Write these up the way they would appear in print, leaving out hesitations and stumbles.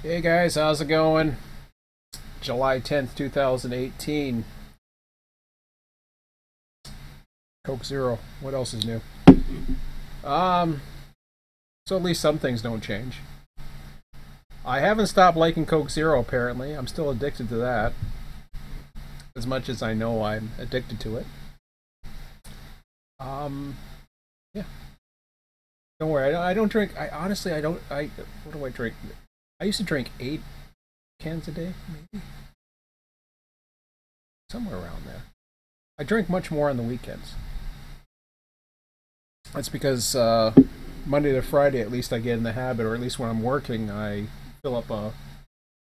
Hey guys, how's it going? July 10th, 2018. Coke Zero. What else is new? Um, so at least some things don't change. I haven't stopped liking Coke Zero apparently. I'm still addicted to that. As much as I know I'm addicted to it. Um, yeah. Don't worry, I don't drink. I honestly, I don't. What do I drink? I used to drink 8 cans a day, maybe. Somewhere around there. I drink much more on the weekends. That's because Monday to Friday, at least I get in the habit, or at least when I'm working, I fill up a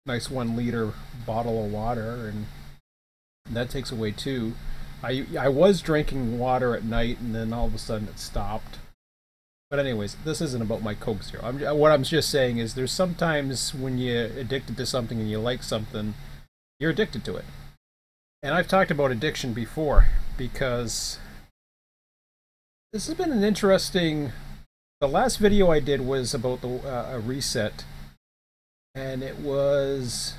nice 1 liter bottle of water, and that takes away two. I was drinking water at night, and then all of a sudden it stopped. But anyways, this isn't about my Coke Zero. What I'm just saying is there's sometimes when you're addicted to something and you like something, you're addicted to it. And I've talked about addiction before because this has been an interesting. The last video I did was about a reset, and it was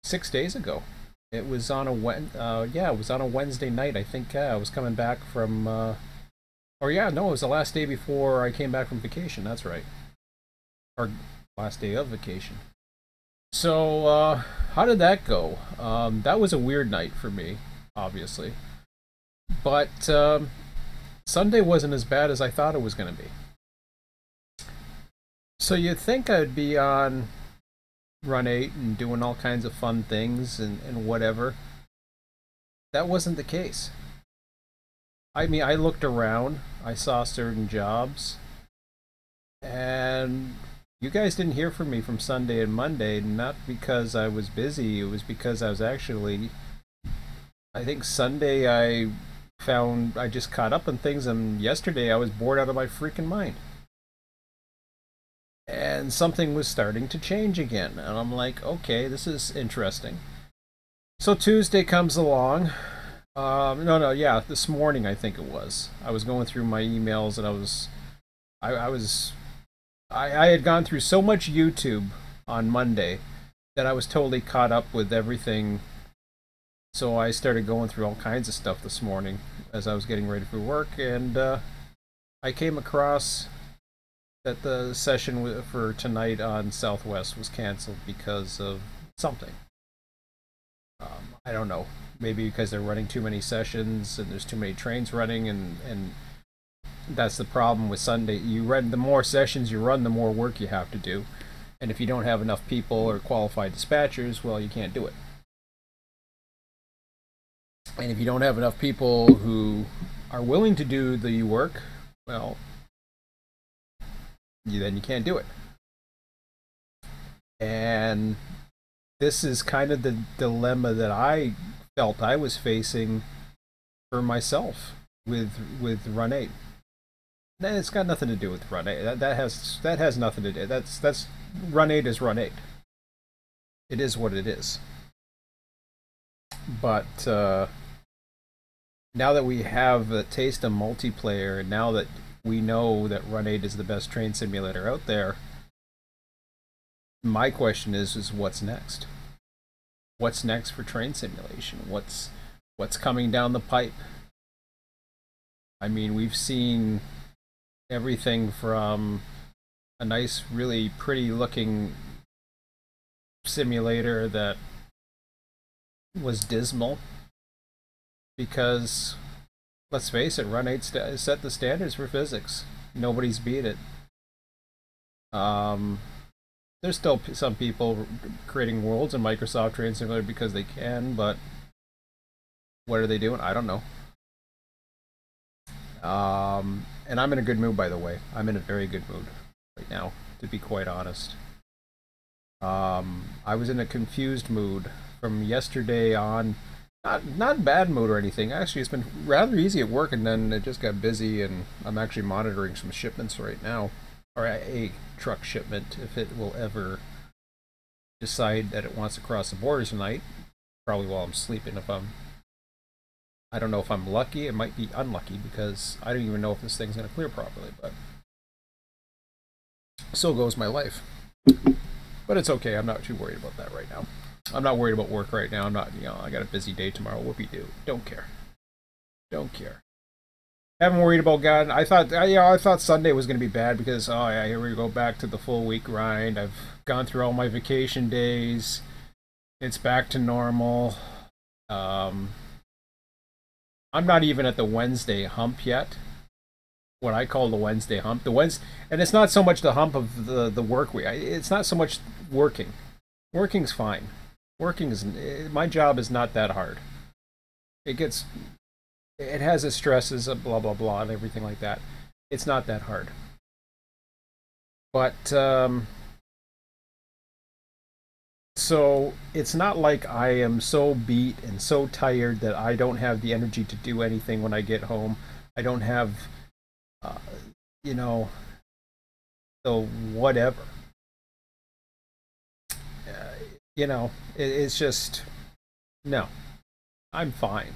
6 days ago. It was on a it was on a Wednesday night. I think I was coming back from. Or yeah, no, it was the last day before I came back from vacation. That's right, or last day of vacation. So how did that go? That was a weird night for me, obviously, but Sunday wasn't as bad as I thought it was going to be. So you'd think I'd be on Run 8 and doing all kinds of fun things and whatever. That wasn't the case. I mean, I looked around, I saw certain jobs, and you guys didn't hear from me from Sunday and Monday, not because I was busy, it was because I was actually, I think Sunday I just caught up on things, and yesterday I was bored out of my freaking mind. And something was starting to change again, and I'm like, okay, this is interesting. So Tuesday comes along. Yeah, this morning I think it was. I was going through my emails, and I had gone through so much YouTube on Monday that I was totally caught up with everything. So I started going through all kinds of stuff this morning as I was getting ready for work, and I came across that the session for tonight on Southwest was canceled because of something. I don't know. Maybe because they're running too many sessions and there's too many trains running, and that's the problem with Sunday. The more sessions you run, the more work you have to do. And if you don't have enough people or qualified dispatchers, well, you can't do it. And if you don't have enough people who are willing to do the work, well, then you can't do it. And this is kind of the dilemma that I felt I was facing for myself with Run 8. And it's got nothing to do with Run 8. That has nothing to do. That's Run 8 is Run 8. It is what it is. But now that we have a taste of multiplayer, and now that we know that Run 8 is the best train simulator out there, my question is what's next? What's next for train simulation? What's coming down the pipe? I mean, we've seen everything from a nice, really pretty looking simulator that was dismal because, let's face it, Run 8 set the standards for physics. Nobody's beat it. There's still some people creating worlds in Microsoft Train Simulator because they can, but what are they doing? I don't know. And I'm in a good mood, by the way. I'm in a very good mood right now, to be quite honest. I was in a confused mood from yesterday on. Not bad mood or anything. Actually, it's been rather easy at work, and then it just got busy, and I'm actually monitoring some shipments right now. Or a truck shipment, if it will ever decide that it wants to cross the border tonight. Probably while I'm sleeping. I don't know if I'm lucky. It might be unlucky because I don't even know if this thing's going to clear properly. But so goes my life. But it's okay. I'm not too worried about that right now. I'm not worried about work right now. I'm not, I got a busy day tomorrow. Whoopie-doo. Don't care. Don't care. Haven't worried about God. I thought Sunday was going to be bad because, oh yeah, here we go back to the full week grind. I've gone through all my vacation days. It's back to normal. I'm not even at the Wednesday hump yet. What I call the Wednesday hump. And it's not so much the hump of the work week. It's not so much working. Working's fine. My job is not that hard. It has its stresses, blah blah blah, and everything like that. It's not that hard. But so it's not like I am so beat and so tired that I don't have the energy to do anything when I get home. I don't have, the whatever. It's just, no, I'm fine.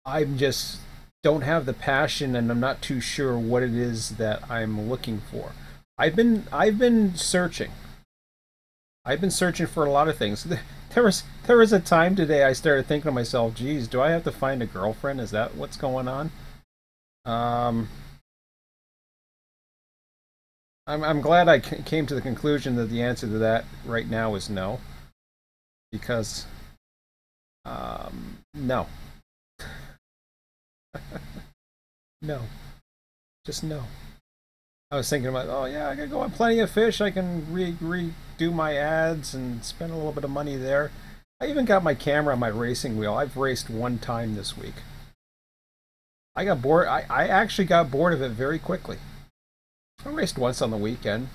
I'm just don't have the passion, and I'm not too sure what it is that I'm looking for. I've been searching. I've been searching for a lot of things. There was a time today I started thinking to myself, geez, do I have to find a girlfriend? Is that what's going on? I'm glad I came to the conclusion that the answer to that right now is no. Because, no. No. Just no. I was thinking about, oh yeah, I can go on Plenty of Fish. I can redo my ads and spend a little bit of money there. I even got my camera on my racing wheel. I've raced one time this week. I got bored. I actually got bored of it very quickly. I raced once on the weekend.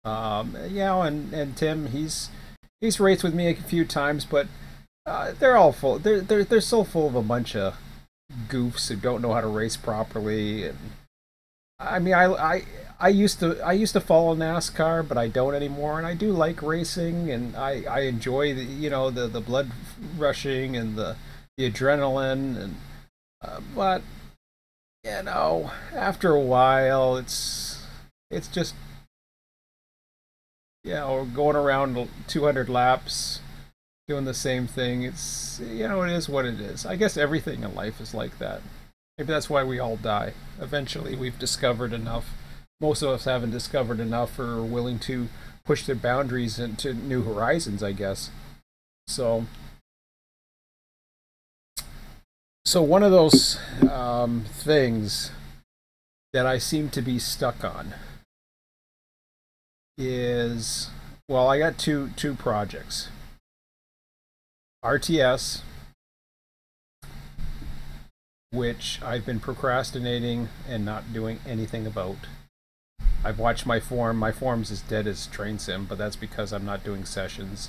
And Tim, he's raced with me a few times, but they're all full. They're so full of a bunch of goofs who don't know how to race properly. And I mean, I used to follow NASCAR, but I don't anymore, and I do like racing, and I enjoy the blood rushing and the adrenaline, and but after a while it's just going around 200 laps doing the same thing. It's it is what it is. I guess everything in life is like that. Maybe that's why we all die. Eventually we've discovered enough. Most of us haven't discovered enough or are willing to push their boundaries into new horizons, I guess. So one of those things that I seem to be stuck on is, well, I got two projects. RTS, which I've been procrastinating and not doing anything about. I've watched my form. My form's as dead as Train Sim, but that's because I'm not doing sessions.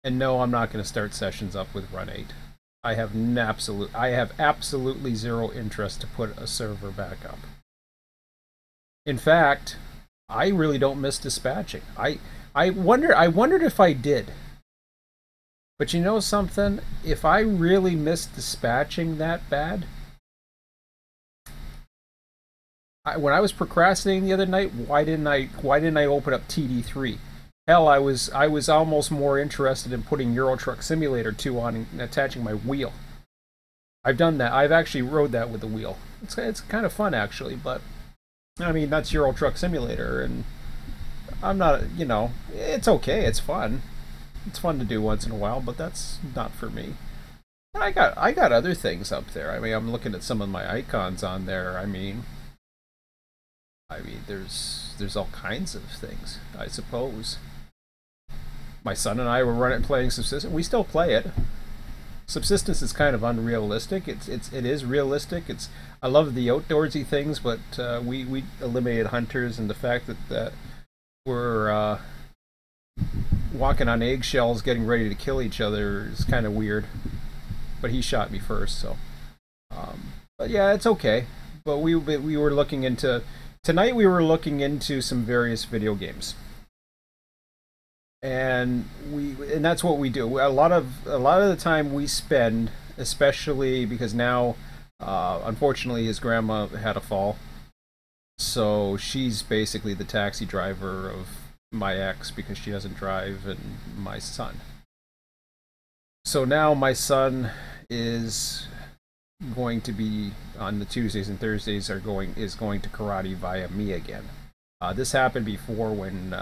And no, I'm not going to start sessions up with Run 8. I have absolutely zero interest to put a server back up. In fact, I really don't miss dispatching. I wondered if I did. But you know something? If I really missed dispatching that bad, when I was procrastinating the other night, why didn't I open up TD3? Hell, I was almost more interested in putting Euro Truck Simulator 2 on and attaching my wheel. I've done that. I've actually rode that with the wheel. It's kind of fun actually, but I mean that's Euro Truck Simulator, and I'm not, it's okay. It's fun. It's fun to do once in a while, but that's not for me. I got other things up there. I mean, I'm looking at some of my icons on there. I mean, there's all kinds of things, I suppose. My son and I were playing Subsistence. We still play it. Subsistence is kind of unrealistic. It is realistic. I love the outdoorsy things, but we eliminated hunters, and the fact that we're walking on eggshells, getting ready to kill each other is kind of weird. But he shot me first, so. But yeah, it's okay. But we were looking into tonight. We were looking into some various video games, and that's what we do. A lot of the time we spend, especially because now, unfortunately, his grandma had a fall, so she's basically the taxi driver of my ex because she doesn't drive, and my son. So now my son is going to be on the Tuesdays and Thursdays is going to karate via me again. This happened before when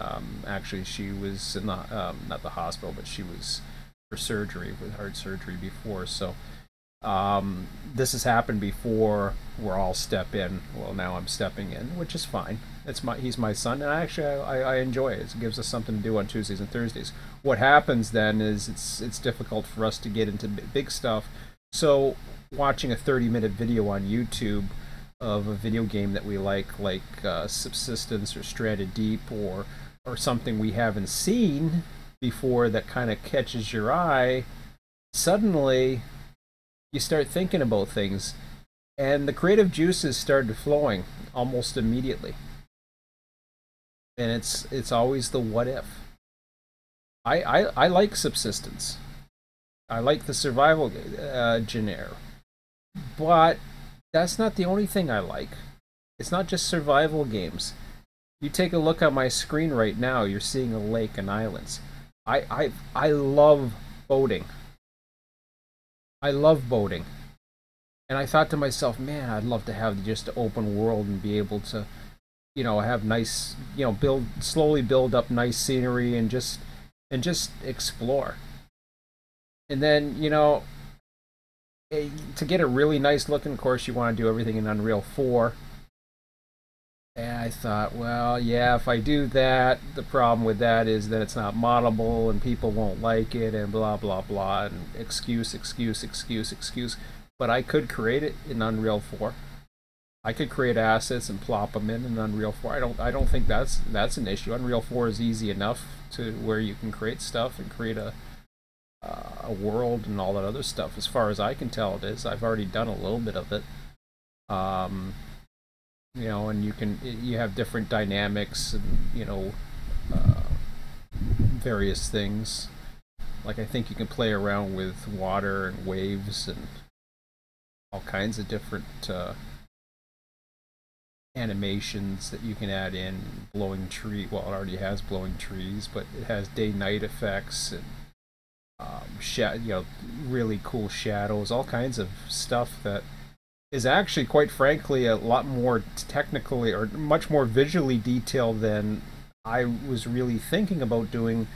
actually she was in the not the hospital, but she was for surgery with heart surgery before. So this has happened before where I'll step in. Well, now I'm stepping in, which is fine. He's my son, and I enjoy it. It gives us something to do on Tuesdays and Thursdays. What happens then is it's difficult for us to get into big stuff. So watching a 30-minute video on YouTube of a video game that we like Subsistence or Stranded Deep or something we haven't seen before that kind of catches your eye, suddenly you start thinking about things, and the creative juices started flowing almost immediately. And it's always the what if. I like Subsistence. I like the survival genre. But that's not the only thing I like. It's not just survival games. You take a look at my screen right now, you're seeing a lake and islands. I love boating. I love boating. And I thought to myself, man, I'd love to have just an open world and be able to, have nice, slowly build up nice scenery and just explore. And then, to get a really nice looking, of course, you want to do everything in Unreal 4. And I thought, well, yeah, if I do that, the problem with that is that it's not moddable and people won't like it and blah, blah, blah, and excuse. But I could create it in Unreal 4. I could create assets and plop them in Unreal 4. I don't think that's an issue. Unreal 4 is easy enough to where you can create stuff and create a world and all that other stuff. As far as I can tell, it is. I've already done a little bit of it. And you have different dynamics and various things. Like I think you can play around with water and waves and all kinds of different animations that you can add in. Blowing tree. Well, it already has blowing trees, but it has day-night effects and really cool shadows. All kinds of stuff that is actually, quite frankly, a lot more technically or much more visually detailed than I was really thinking about doing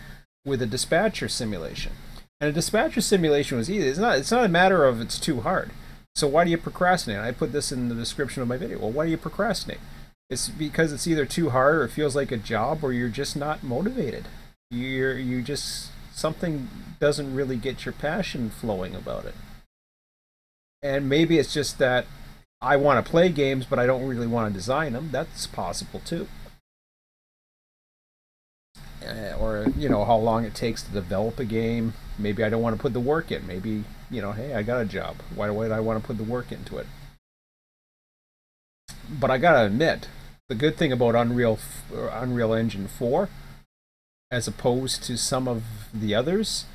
with a dispatcher simulation. And a dispatcher simulation was easy. It's not a matter of it's too hard. So why do you procrastinate? I put this in the description of my video. Well, why do you procrastinate? It's because it's either too hard or it feels like a job, or you're just not motivated. You just, something doesn't really get your passion flowing about it. And maybe it's just that I want to play games, but I don't really want to design them. That's possible too. Or, how long it takes to develop a game. Maybe I don't want to put the work in. Maybe, hey, I got a job. Why would I want to put the work into it? But I gotta admit, the good thing about Unreal Engine 4, as opposed to some of the others,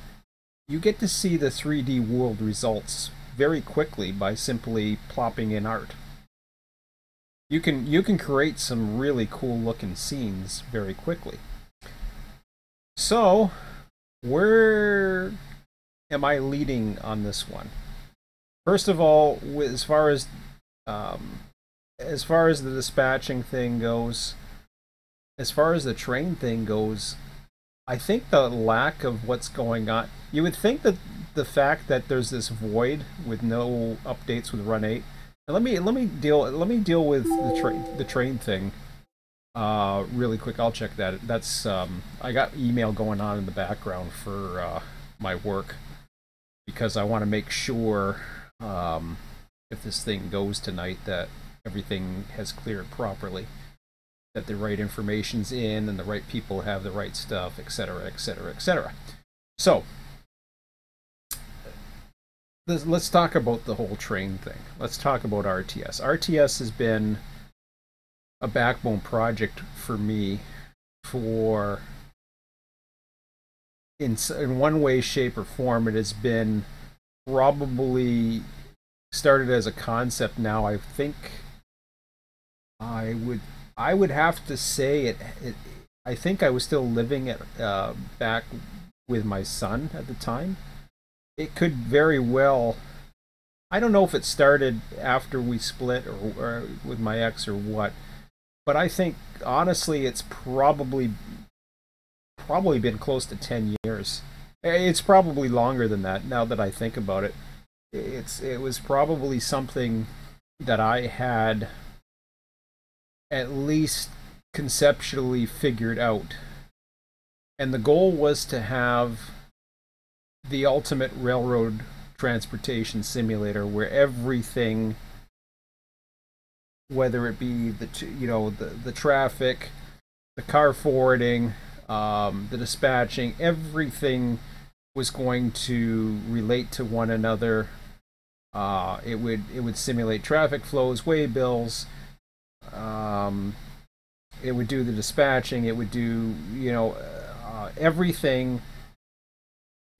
you get to see the 3D world results very quickly by simply plopping in art. You can create some really cool looking scenes very quickly. So, where am I leading on this one? First of all, as far as the dispatching thing goes, as far as the train thing goes, I think the lack of what's going on. You would think that the fact that there's this void with no updates with Run 8. And let me deal with the train thing really quick. I'll check that. That's I got email going on in the background for my work because I want to make sure if this thing goes tonight that everything has cleared properly, that the right information's in and the right people have the right stuff, etc., etc., etc. So let's talk about the whole train thing. Let's talk about RTS. RTS has been a backbone project for me for, in one way, shape, or form, it has been probably started as a concept. Now I think I would have to say I think I was still living at back with my son at the time. It could very well. I don't know if it started after we split or with my ex or what, but I think honestly it's probably been close to 10 years. It's probably longer than that now that I think about it. It was probably something that I had at least conceptually figured out. And the goal was to have the ultimate railroad transportation simulator where everything, whether it be the traffic, the car forwarding, the dispatching, everything was going to relate to one another. It would simulate traffic flows, way bills. It would do the dispatching. It would do everything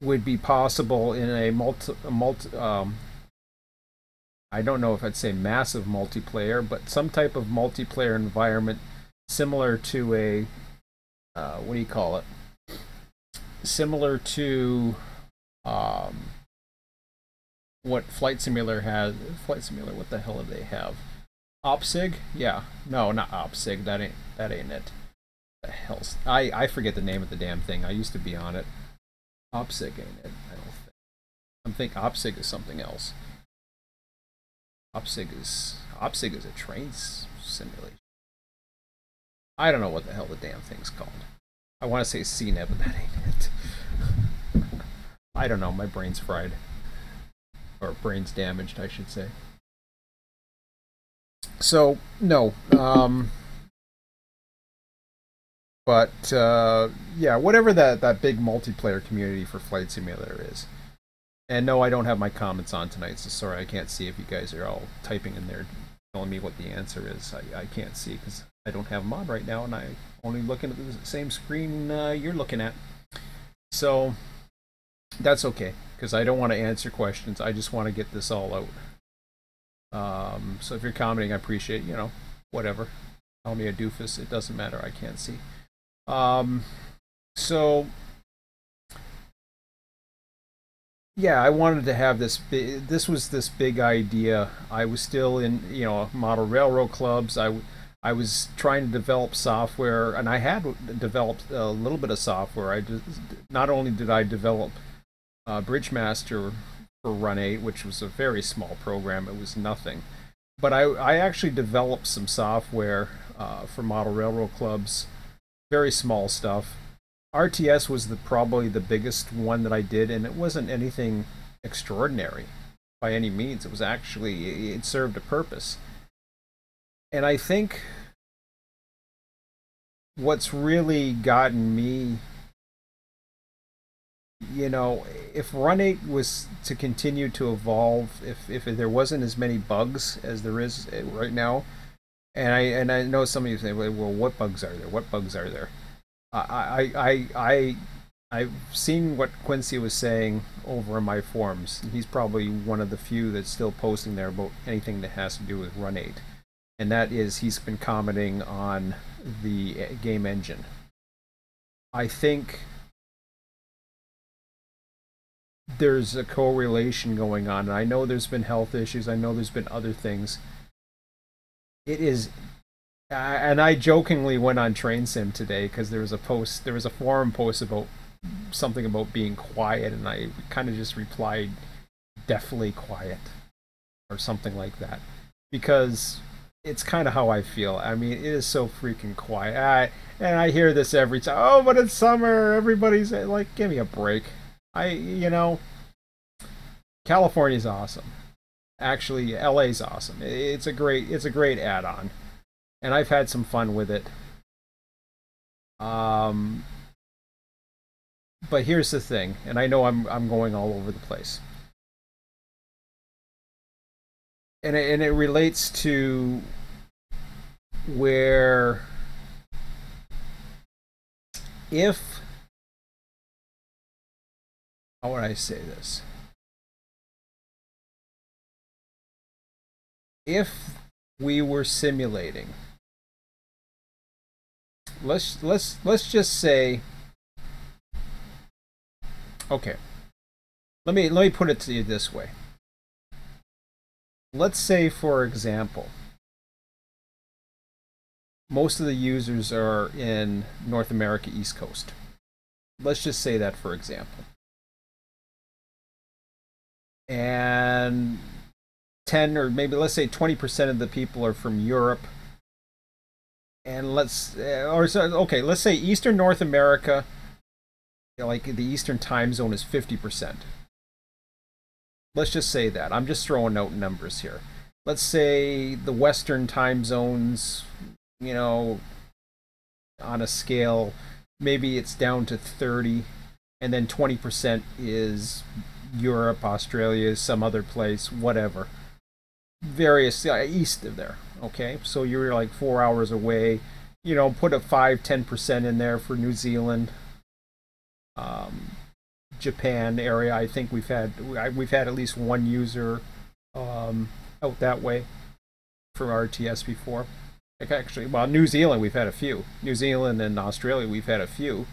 would be possible in a multi I don't know if I'd say massive multiplayer, but some type of multiplayer environment similar to a what do you call it? Similar to what Flight Simulator has. Flight Simulator, what the hell do they have? OpSig? Yeah, no, not OpSig. That ain't it. The hell's I forget the name of the damn thing. I used to be on it. OpSig ain't it? I don't think. I think OpSig is something else. OpSig is a train simulation. I don't know what the hell the damn thing's called. I want to say CNET, but that ain't it. I don't know. My brain's fried, or brain's damaged, I should say. So no, but yeah, whatever that big multiplayer community for Flight Simulator is. And no, I don't have my comments on tonight, so sorry I can't see if you guys are all typing in there telling me what the answer is. I can't see because I don't have them on right now, and I'm only looking at the same screen you're looking at. So that's okay, because I don't want to answer questions. I just want to get this all out. So if you're commenting, I appreciate, whatever. Call me a doofus. It doesn't matter. I can't see. So yeah, I wanted to have this. This was this big idea. I was still in, model railroad clubs. I was trying to develop software, and I had developed a little bit of software. Not only did I develop Bridgemaster for Run 8, which was a very small program. It was nothing. But I actually developed some software for model railroad clubs. Very small stuff. RTS was probably the biggest one that I did, and it wasn't anything extraordinary by any means. It was actually, it served a purpose. And I think what's really gotten me, if Run 8 was to continue to evolve, if there wasn't as many bugs as there is right now, and I know some of you say, well, what bugs are there? What bugs are there? I've seen what Quincy was saying over in my forums. He's probably one of the few that's still posting there about anything that has to do with Run 8. And that is, he's been commenting on the game engine. I think there's a correlation going on. And I know there's been health issues. I know there's been other things. It is, and I jokingly went on Train Sim today because there was a forum post about something about being quiet, and I kind of just replied, definitely quiet, or something like that, because it's kind of how I feel. I mean, it is so freaking quiet. And I hear this every time. Oh, but it's summer. Everybody's like, give me a break. California's awesome. Actually, LA's awesome. It's a great add-on, and I've had some fun with it. But here's the thing, and I know I'm going all over the place, and it relates to where how would I say this? If we were simulating let's just say, okay. Let me put it to you this way. Let's say, for example, most of the users are in North America East Coast. Let's just say that, for example. And 10, or maybe let's say 20% of the people are from Europe. And let's say Eastern North America, like the Eastern time zone, is 50%. Let's just say that. I'm just throwing out numbers here. Let's say the Western time zones, on a scale, maybe it's down to 30, and then 20% is Europe, Australia, some other place, whatever. Various east of there. Okay, so you're like 4 hours away. Put a 5-10% in there for New Zealand, Japan area. I think we've had at least one user out that way for RTS before. Like, actually, well, New Zealand we've had a few. New Zealand and Australia we've had a few.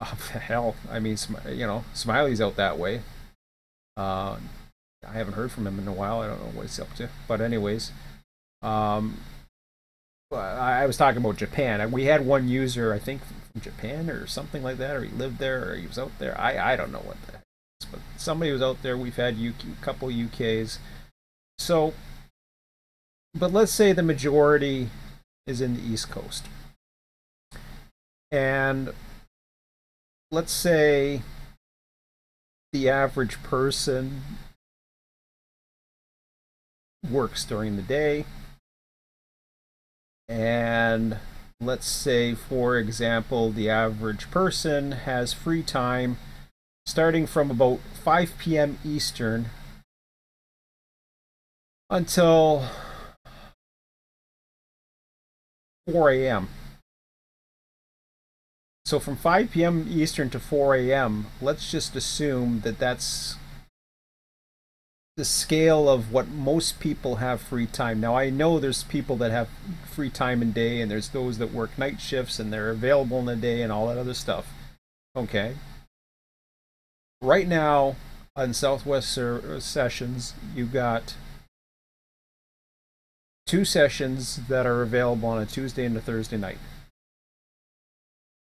Hell, I mean, Smiley's out that way. I haven't heard from him in a while. I don't know what he's up to. But anyways, I was talking about Japan. We had one user, I think, from Japan or something like that, or he lived there, or he was out there. I don't know what the heck it is, but somebody was out there. We've had a couple UKs. So, but let's say the majority is in the East Coast. And let's say the average person works during the day, and let's say, for example, the average person has free time starting from about 5 p.m. Eastern until 4 a.m. So from 5 p.m. Eastern to 4 a.m., let's just assume that that's the scale of what most people have free time. Now, I know there's people that have free time in day, and there's those that work night shifts and they're available in the day and all that other stuff. Okay. Right now on Southwest sessions, you got 2 sessions that are available on a Tuesday and a Thursday night.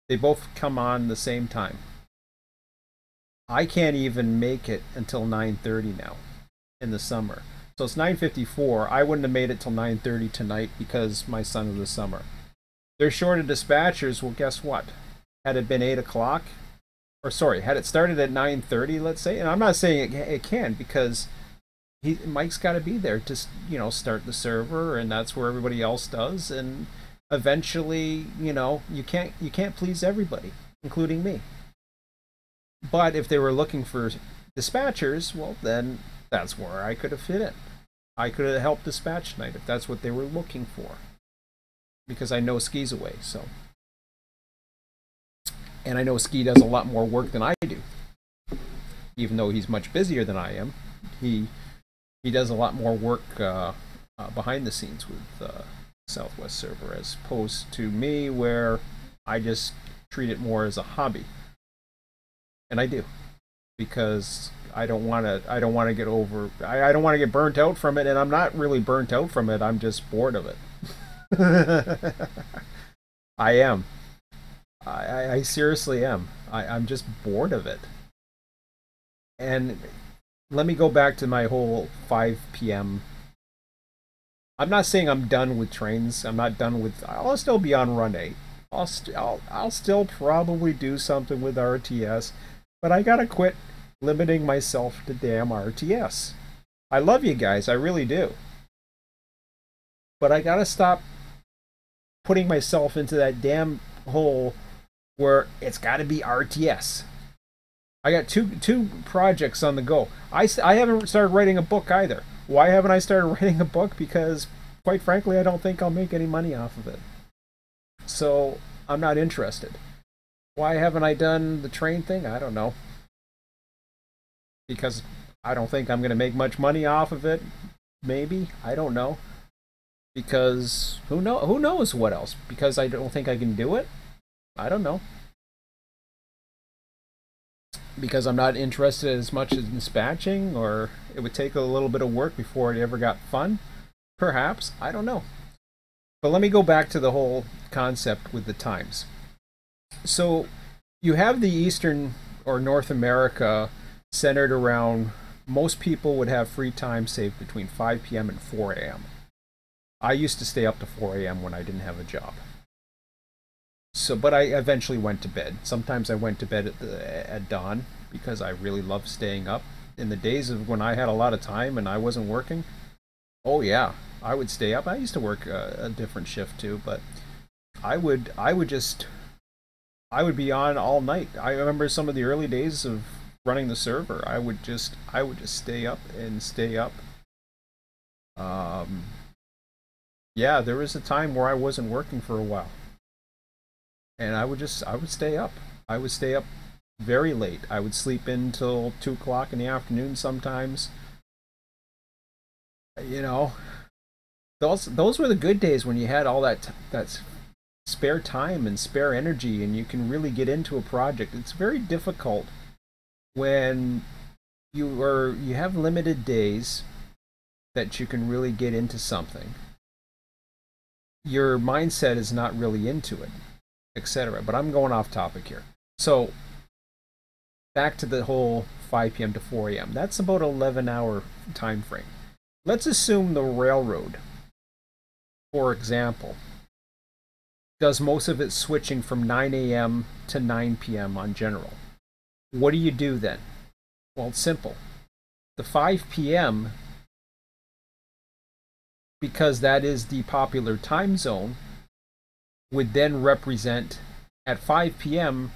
They both come on the same time. I can't even make it until 9:30 now in the summer. So it's 9:54. I wouldn't have made it till 9:30 tonight because my son of the summer. They're short of dispatchers. Well, guess what? Had it been 8 o'clock, or sorry, had it started at 9:30, let's say, and I'm not saying it can, because Mike's got to be there to start the server, and that's where everybody else does, and eventually, you can't please everybody, including me. But if they were looking for dispatchers, well, then that's where I could have fit in. I could have helped dispatch tonight if that's what they were looking for, because I know Ski's away. So, and I know Ski does a lot more work than I do, even though he's much busier than I am. He does a lot more work behind the scenes with Southwest server, as opposed to me, where I just treat it more as a hobby. And I do, because I don't want to get I don't want to get burnt out from it, and I'm not really burnt out from it. I'm just bored of it. I am. I seriously am. I'm just bored of it. And let me go back to my whole 5 p.m. I'm not saying I'm done with trains. I'm not done with. I'll still be on Run 8. I'll still probably do something with RTS, but I gotta quit limiting myself to damn RTS. I love you guys, I really do, but I gotta stop putting myself into that damn hole where it's gotta be RTS. I got two projects on the go. I haven't started writing a book either. Why haven't I started writing a book? Because, quite frankly, I don't think I'll make any money off of it. So, I'm not interested. Why haven't I done the train thing? I don't know. Because I don't think I'm going to make much money off of it. Maybe. I don't know. because who knows what else? Because I don't think I can do it. I don't know. Because I'm not interested as much in dispatching, or it would take a little bit of work before it ever got fun. Perhaps, I don't know. But let me go back to the whole concept with the times. So you have the Eastern or North America centered around, most people would have free time saved between 5 p.m. and 4 a.m. I used to stay up to 4 a.m. when I didn't have a job. So, but I eventually went to bed. Sometimes I went to bed at dawn because I really loved staying up. In the days of when I had a lot of time and I wasn't working, oh yeah, I would stay up. I used to work a different shift too, but I would be on all night. I remember some of the early days of running the server. I would just stay up and stay up. Um, yeah, there was a time where I wasn't working for a while, and I would stay up. I would stay up very late. I would sleep until 2 o'clock in the afternoon sometimes. You know, those were the good days when you had all that spare time and spare energy, and you can really get into a project. It's very difficult when you have limited days that you can really get into something. Your mindset is not really into it, etc. But I'm going off topic here. So back to the whole 5 p.m. to 4 a.m. That's about an 11-hour time frame. Let's assume the railroad, for example, does most of its switching from 9 a.m. to 9 p.m. on general. What do you do then? Well, it's simple. The 5 p.m., because that is the popular time zone, would then represent, at 5 p.m.,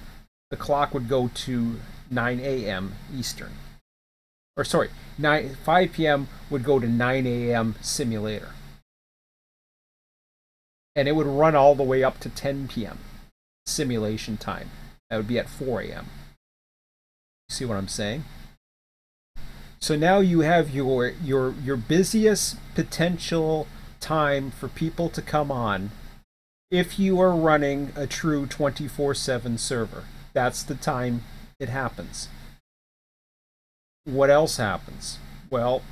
the clock would go to 9 a.m. Eastern. Or sorry, 5 p.m. would go to 9 a.m. simulator. And it would run all the way up to 10 p.m. simulation time. That would be at 4 a.m. See what I'm saying? So now you have your busiest potential time for people to come on if you are running a true 24/7 server. That's the time it happens. What else happens? Well,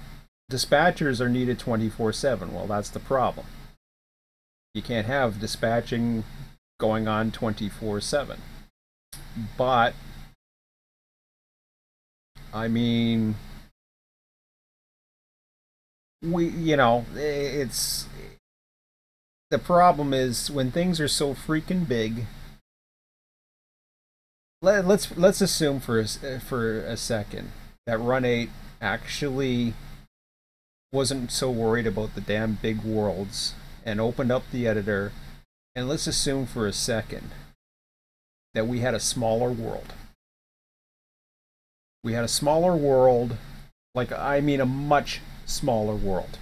dispatchers are needed 24/7. Well, that's the problem. You can't have dispatching going on 24/7. But I mean, it's the problem is when things are so freaking big. Let's assume for a second that Run 8 actually wasn't so worried about the damn big worlds and opened up the editor, and let's assume for a second that we had a smaller world. We had a smaller world, a much smaller world.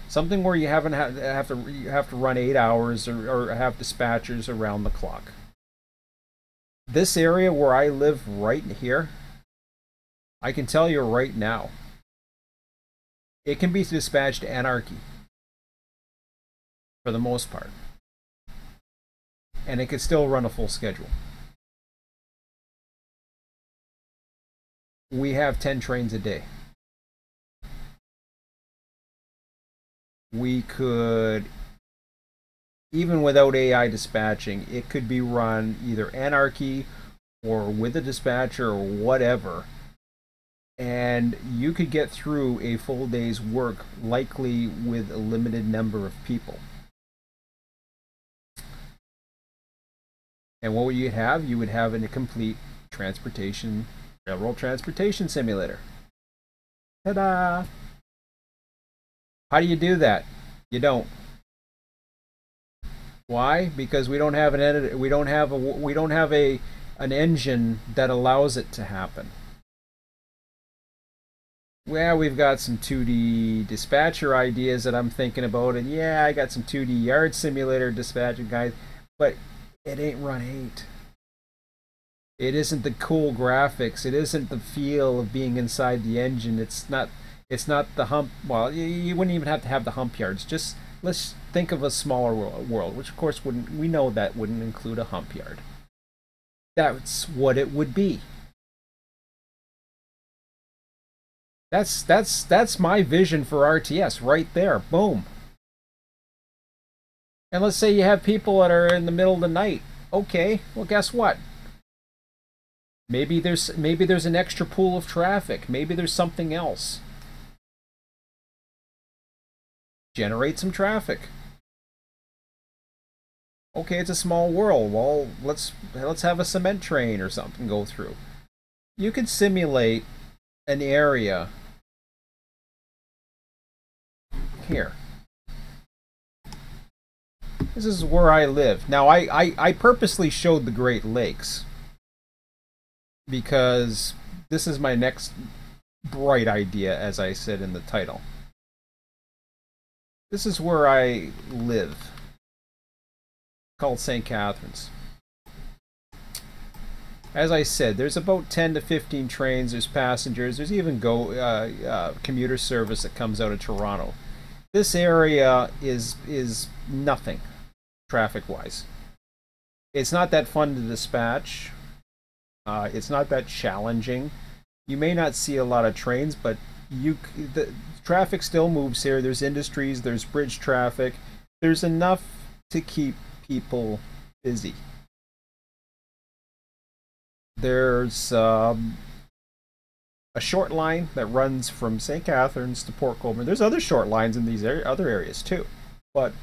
Something where you have to run 8 hours or have dispatchers around the clock. This area where I live right here, I can tell you right now, it can be dispatched anarchy for the most part. And it can still run a full schedule. We have 10 trains a day. We could, even without AI dispatching, it could be run either anarchy or with a dispatcher or whatever. And you could get through a full day's work likely with a limited number of people. And what would you have? You would have a complete railroad transportation simulator. Ta-da! How do you do that? You don't. Why? Because we don't have an editor. We don't have an engine that allows it to happen. Well, we've got some 2D dispatcher ideas that I'm thinking about, and yeah, I got some 2D yard simulator dispatching guys, but it ain't Run 8. It isn't the cool graphics. It isn't the feel of being inside the engine. It's not the hump. Well, you wouldn't even have to have the hump yards. Just let's think of a smaller world, which of course we know that wouldn't include a hump yard. That's what it would be. That's my vision for RTS right there. Boom. And let's say you have people that are in the middle of the night. Okay, well guess what? Maybe there's an extra pool of traffic. Maybe there's something else. Generate some traffic. Okay, it's a small world. Well, let's have a cement train or something go through. You could simulate an area here. This is where I live. Now, I purposely showed the Great Lakes because this is my next bright idea, as I said in the title. This is where I live, called St. Catharines. As I said, there's about 10 to 15 trains, there's passengers, there's even commuter service that comes out of Toronto. This area is nothing, traffic-wise. It's not that fun to dispatch. It's not that challenging. You may not see a lot of trains, but the traffic still moves here. There's industries, there's bridge traffic. There's enough to keep people busy. There's a short line that runs from St. Catharines to Port Colborne. There's other short lines in these other areas too. But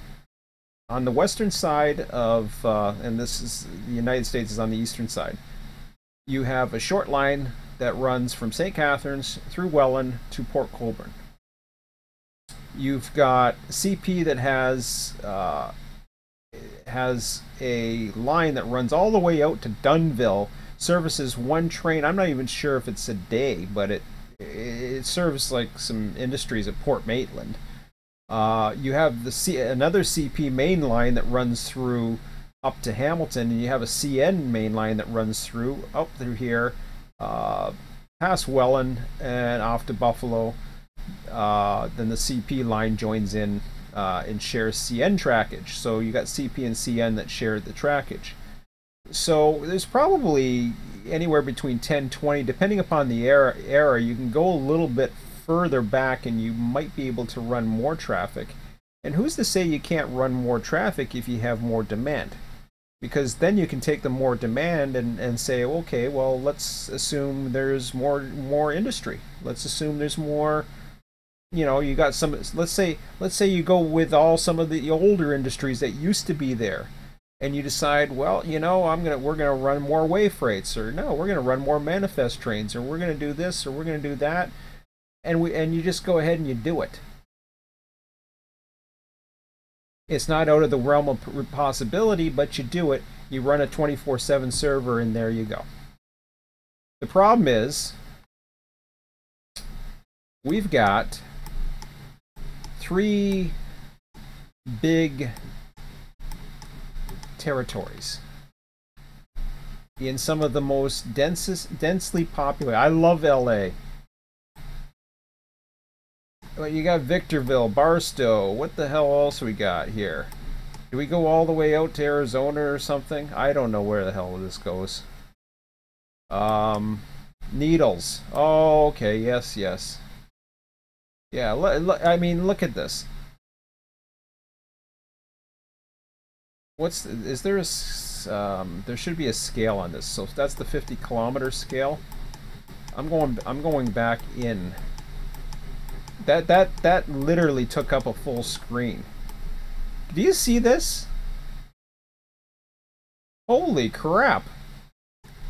on the western side of, and this is the United States is on the eastern side, you have a short line that runs from St. Catharines through Welland to Port Colborne. You've got CP that has a line that runs all the way out to Dunnville, services one train. I'm not even sure if it's a day, but it serves like some industries at Port Maitland. You have another CP main line that runs through up to Hamilton, and you have a CN main line that runs through up through here, past Welland and off to Buffalo. Then the CP line joins in and shares CN trackage. So you got CP and CN that share the trackage. So there's probably anywhere between 10, 20, depending upon the era. You can go a little bit further back and you might be able to run more traffic. And who's to say you can't run more traffic if you have more demand? Because then you can take the more demand and say, okay, well, let's assume there's more industry. Let's assume there's more, you got some, let's say you go with some of the older industries that used to be there. And you decide, well, we're gonna run more wave freights, or no, we're gonna run more manifest trains, or we're gonna do this, or we're gonna do that, and you just go ahead and you do it. It's not out of the realm of possibility, but you do it. You run a 24/7 server, and there you go. The problem is, we've got 3 big territories in some of the most densely populated. I love LA. Well, you got Victorville, Barstow. What the hell else we got here? Do we go all the way out to Arizona or something? I don't know where the hell this goes. Needles. Oh, okay. Yes. Yeah. I mean, look at this. Is there there should be a scale on this. So that's the 50-kilometer scale. I'm going back in. That literally took up a full screen. Do you see this? Holy crap.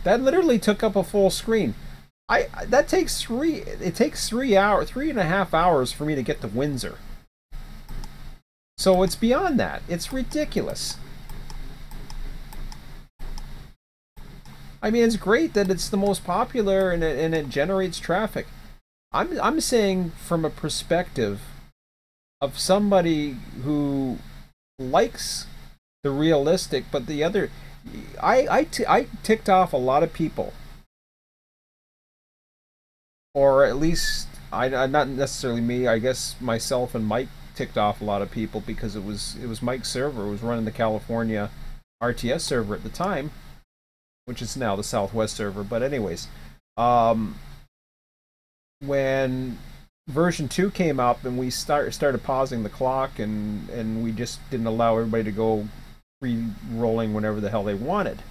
That literally took up a full screen. It takes 3.5 hours for me to get to Windsor. So it's beyond that. It's ridiculous. I mean, it's great that it's the most popular and it generates traffic. I'm saying from a perspective of somebody who likes the realistic, but the other, I ticked off a lot of people, or at least not necessarily me. I guess myself and Mike ticked off a lot of people because it was Mike's server. It was running the California RTS server at the time, which is now the Southwest server. But anyways, when version 2 came up and we started pausing the clock, and we just didn't allow everybody to go free rolling whenever the hell they wanted.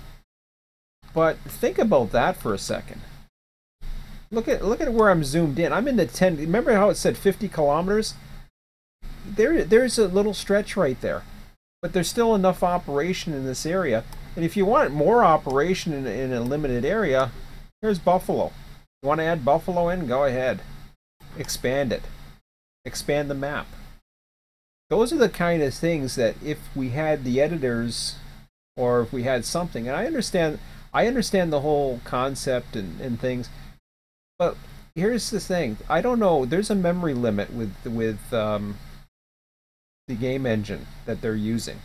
But think about that for a second. Look at where I'm zoomed in. I'm in the 10. Remember how it said 50 kilometers? There's a little stretch right there, but there's still enough operation in this area. And if you want more operation in a limited area, here's Buffalo. You want to add Buffalo in? Go ahead. Expand it. Expand the map. Those are the kind of things that if we had the editors, or if we had something, and I understand the whole concept and things, but here's the thing. I don't know. There's a memory limit with the game engine that they're using.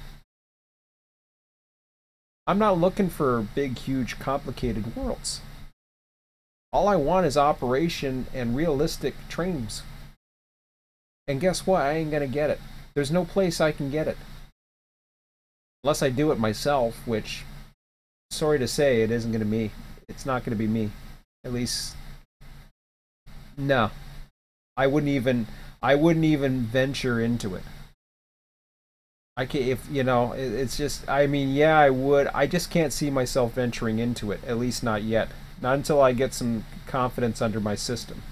I'm not looking for big, huge, complicated worlds. All I want is operation and realistic trains. And guess what? I ain't gonna get it. There's no place I can get it. Unless I do it myself, which, sorry to say, it isn't gonna be. It's not gonna be me. At least, no. I wouldn't even venture into it. I can't, if you know, it's just, I mean, yeah, I would. I just can't see myself venturing into it. At least not yet. Not until I get some confidence under my system.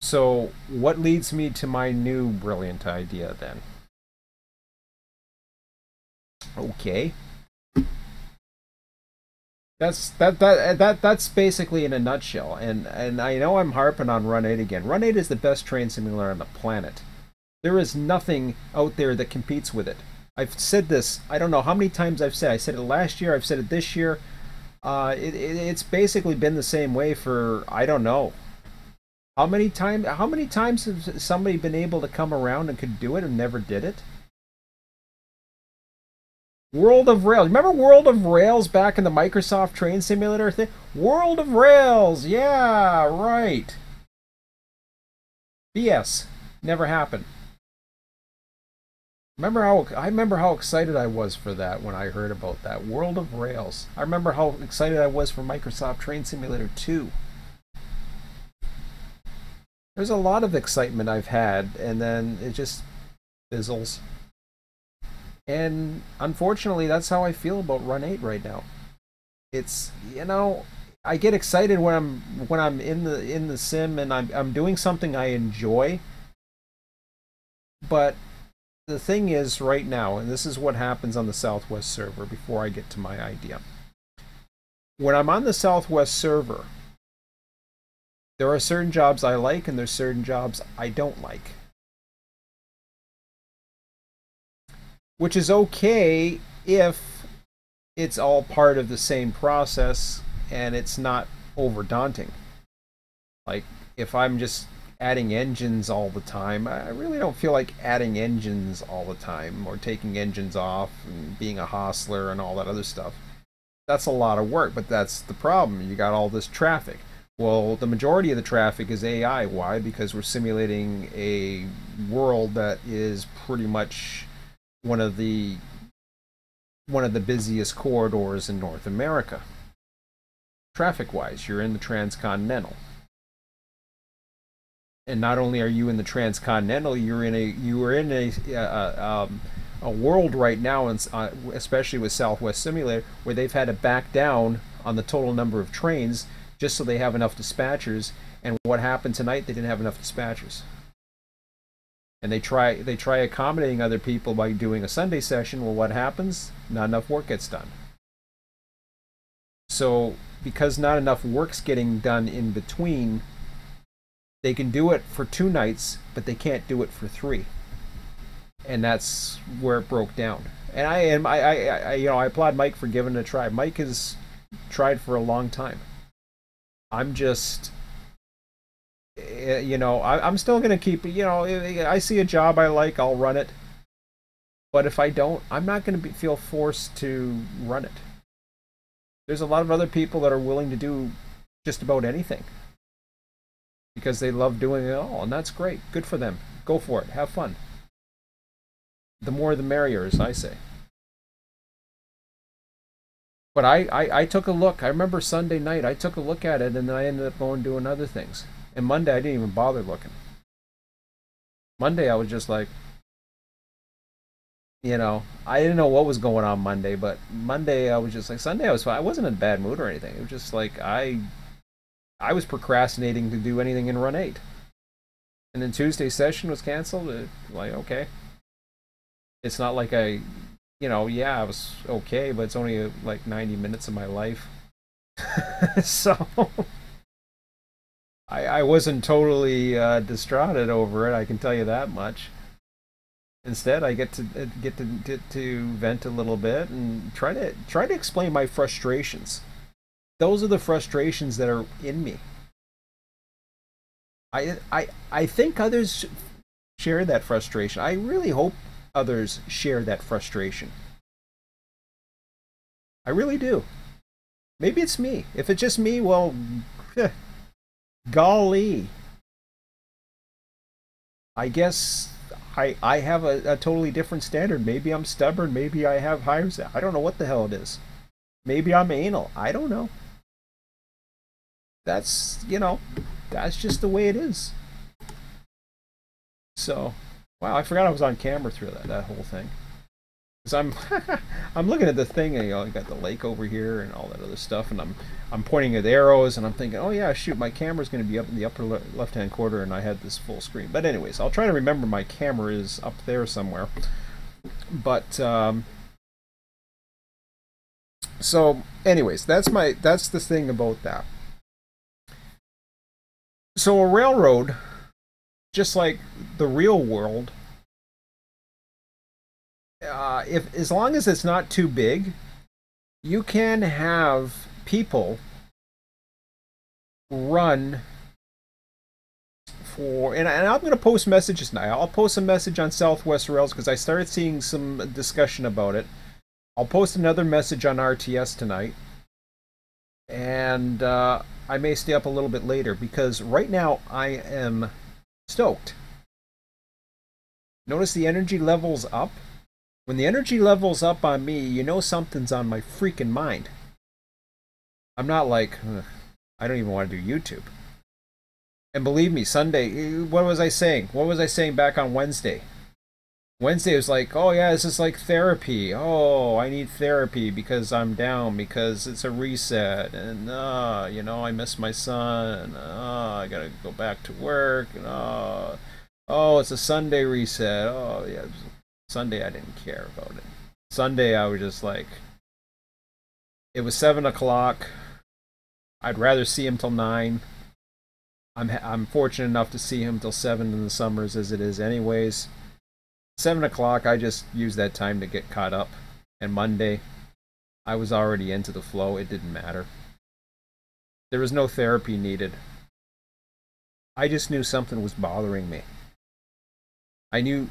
So, what leads me to my new brilliant idea then? Okay. That's basically in a nutshell. And I know I'm harping on Run 8 again. Run 8 is the best train simulator on the planet. There is nothing out there that competes with it. I've said this, I don't know how many times I've said. I said it last year, I've said it this year. It's basically been the same way for, I don't know. How many times has somebody been able to come around and could do it and never did it? World of Rails. Remember World of Rails back in the Microsoft Train Simulator thing? World of Rails. Yeah, right. BS. Never happened. I remember how excited I was for that when I heard about that. World of Rails. I remember how excited I was for Microsoft Train Simulator 2. There's a lot of excitement I've had, and then it just fizzles. And unfortunately, that's how I feel about Run 8 right now. It's, you know, I get excited when I'm in the sim and I'm doing something I enjoy. But the thing is right now, and this is what happens on the Southwest server before I get to my idea. When I'm on the Southwest server, there are certain jobs I like and there's certain jobs I don't like. Which is okay if it's all part of the same process and it's not over daunting. Like, if I'm just adding engines all the time, I really don't feel like adding engines all the time or taking engines off and being a hostler and all that other stuff. That's a lot of work, but that's the problem. You got all this traffic. Well, the majority of the traffic is AI. Why? Because we're simulating a world that is pretty much one of the busiest corridors in North America. Traffic-wise, you're in the transcontinental. And not only are you in the transcontinental, you are in a world right now, especially with Southwest Simulator, where they've had to back down on the total number of trains just so they have enough dispatchers. And what happened tonight? They didn't have enough dispatchers. And they try accommodating other people by doing a Sunday session. Well, what happens? Not enough work gets done. So because not enough work's getting done in between, they can do it for 2 nights, but they can't do it for 3. And that's where it broke down. And I applaud Mike for giving it a try. Mike has tried for a long time. I'm just, I'm still going to keep, I see a job I like, I'll run it. But if I don't, I'm not going to feel forced to run it. There's a lot of other people that are willing to do just about anything. because they love doing it all, and that's great. Good for them. Go for it. Have fun. The more the merrier, as I say. But I took a look. I remember Sunday night, I took a look at it, and then I ended up going doing other things. And Monday, I didn't even bother looking. Monday, I was just like, I didn't know what was going on Monday, but Monday, I was just like, Sunday, I was fine. I wasn't in a bad mood or anything. It was just like, I was procrastinating to do anything in Run 8. And then Tuesday's session was canceled. Like, okay. It's not like I yeah, I was okay, but it's only like 90 minutes of my life. So I wasn't totally distraught over it, I can tell you that much. Instead, I get to vent a little bit and try to explain my frustrations. Those are the frustrations that are in me. I think others share that frustration. I really hope others share that frustration. I really do. Maybe it's me. If it's just me, well, golly. I guess I have a totally different standard. Maybe I'm stubborn. Maybe I have higher. I don't know what the hell it is. Maybe I'm anal. I don't know. That's, that's just the way it is. So, wow, I forgot I was on camera through that whole thing. Because I'm looking at the thing, and you got the lake over here and all that other stuff, and I'm pointing at arrows, and I'm thinking, oh yeah, shoot, my camera's going to be up in the upper left-hand corner, and I had this full screen. But anyways, I'll try to remember my camera is up there somewhere. But so, anyways, that's the thing about that. So a railroad, just like the real world, if as long as it's not too big, you can have people run for, and I'm going to post messages now. I'll post a message on Southwest Rails because I started seeing some discussion about it. I'll post another message on RTS tonight, and I may stay up a little bit later because right now I am stoked. Notice the energy level's up. When the energy level's up on me, you know something's on my freaking mind. I'm not like, I don't even want to do YouTube. And believe me, Sunday, what was I saying? What was I saying back on Wednesday? Wednesday was like, oh yeah, this is like therapy. Oh, I need therapy because I'm down, because it's a reset, and I miss my son, and I gotta go back to work, and oh, it's a Sunday reset. Oh yeah, Sunday I didn't care about it. Sunday I was just like, it was 7 o'clock. I'd rather see him till 9. I'm fortunate enough to see him till 7 in the summers as it is anyways. 7 o'clock, I just used that time to get caught up. And Monday, I was already into the flow. It didn't matter. There was no therapy needed. I just knew something was bothering me. I knew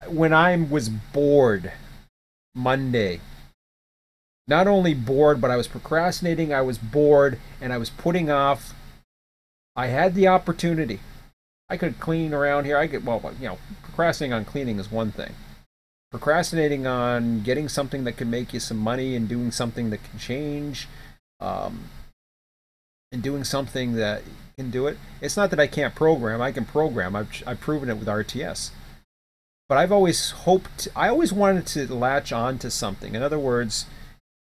when I was bored Monday, not only bored, but I was procrastinating, I was bored, and I was putting off. I had the opportunity. I could clean around here. Procrastinating on cleaning is one thing. Procrastinating on getting something that can make you some money and doing something that can change, and doing something that can do it. It's not that I can't program. I can program. I've proven it with RTS. But I always wanted to latch on to something. In other words,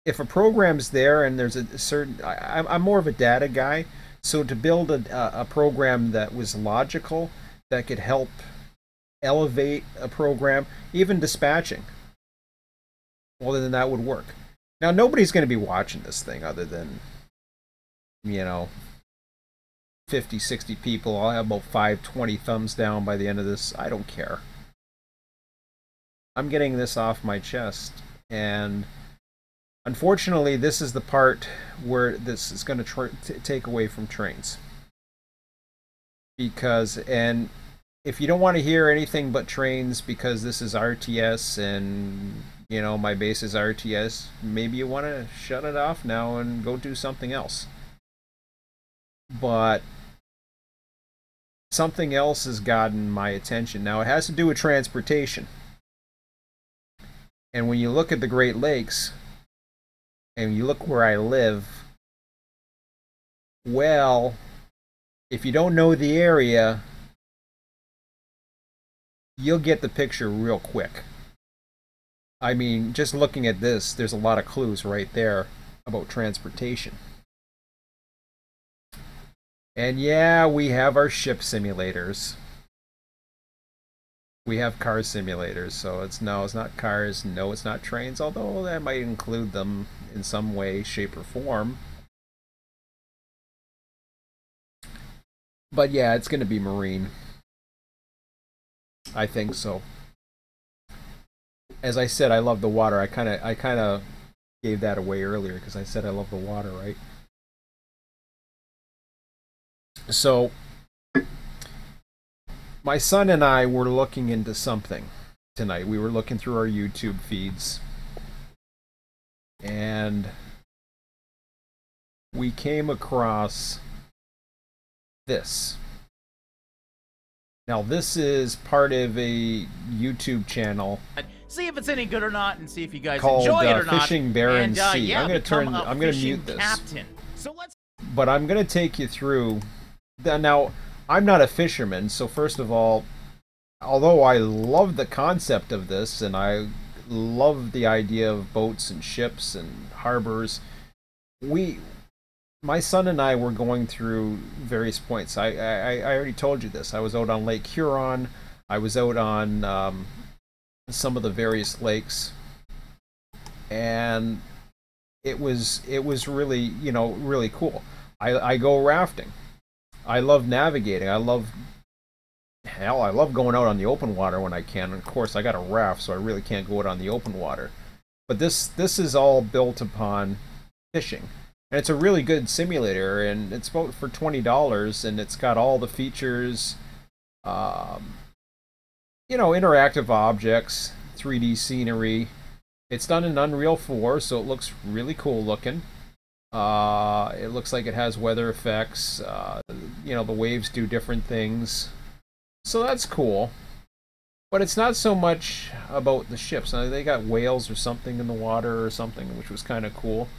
if a program's there and there's a certain, I'm more of a data guy. So to build a program that was logical, that could help elevate a program, even dispatching, well, then that would work. Now, nobody's going to be watching this thing other than, 50, 60 people. I'll have about 20 thumbs down by the end of this. I don't care. I'm getting this off my chest, and unfortunately, this is the part where this is going to take away from trains. And if you don't want to hear anything but trains because this is RTS and, my base is RTS, maybe you want to shut it off now and go do something else. But something else has gotten my attention. Now, it has to do with transportation. And when you look at the Great Lakes, and you look where I live, well, if you don't know the area, you'll get the picture real quick. I mean, just looking at this, there's a lot of clues right there about transportation. And yeah, we have our ship simulators. We have car simulators, so it's not cars, no, it's not trains, although that might include them in some way, shape, or form. But yeah, it's going to be marine. I think so. As I said, I love the water. I kind of gave that away earlier because I said I love the water, right? So my son and I were looking into something tonight. We were looking through our YouTube feeds, and we came across this. Now, this is part of a YouTube channel. See if it's any good or not, and see if you guys called, enjoy it or not. Fishing Barren Sea. Yeah, I'm gonna mute this. Captain. So let's. But I'm gonna take you through. Now, I'm not a fisherman, so first of all, although I love the concept of this, and I love the idea of boats and ships and harbors, my son and I were going through various points. I already told you this. I was out on Lake Huron. I was out on some of the various lakes, and it was really, really cool. I go rafting. I love navigating. I love going out on the open water when I can. And of course, I got a raft, so I really can't go out on the open water. But this is all built upon fishing. And it's a really good simulator, and it's about for $20, and it's got all the features, interactive objects, 3D scenery. It's done in Unreal 4, so it looks really cool looking. It looks like it has weather effects. The waves do different things. So that's cool. But it's not so much about the ships. Now, they got whales or something in the water or something, which was kind of cool.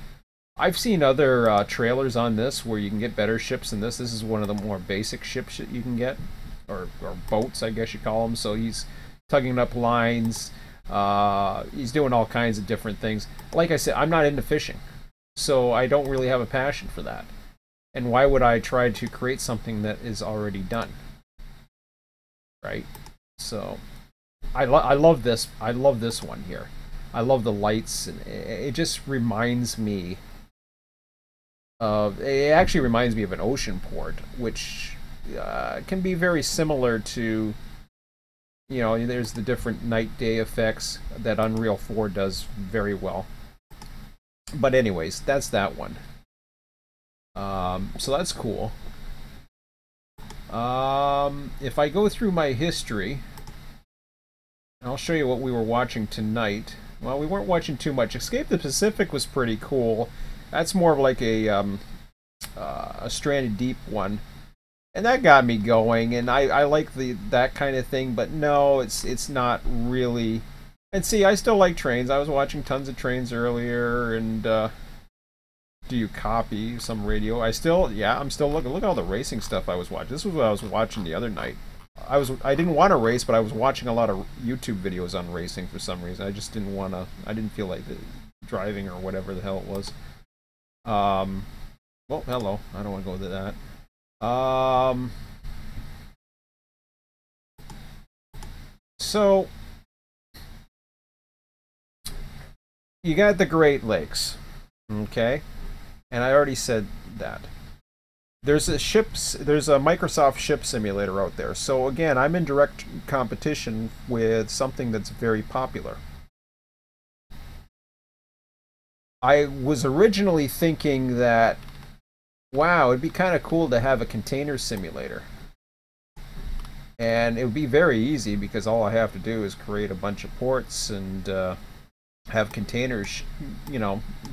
I've seen other trailers on this where you can get better ships than this. This is one of the more basic ships that you can get, or boats, I guess you call them. So he's tugging up lines. He's doing all kinds of different things. Like I said, I'm not into fishing, so I don't really have a passion for that. And why would I try to create something that is already done? Right? So I love this. I love this one here. I love the lights, and it just reminds me of. It actually reminds me of an ocean port, which can be very similar to. There's the different night-day effects that Unreal 4 does very well. But anyways, that's that one. So that's cool. If I go through my history, I'll show you what we were watching tonight. Well, we weren't watching too much. Escape the Pacific was pretty cool. That's more of like a Stranded Deep one. And that got me going, and I like that kind of thing, but no, it's not really. And see, I still like trains. I was watching tons of trains earlier, and do you copy some radio? I'm still looking. Look at all the racing stuff I was watching. This was what I was watching the other night. I didn't want to race, but I was watching a lot of YouTube videos on racing for some reason. I just didn't want to. I didn't feel like driving or whatever the hell it was. Well, hello. I don't want to go to that. So you got the Great Lakes, okay? And I already said that. There's a Microsoft ship simulator out there. So again, I'm in direct competition with something that's very popular. I was originally thinking that, wow, it'd be kind of cool to have a container simulator. And it would be very easy because all I have to do is create a bunch of ports and have containers,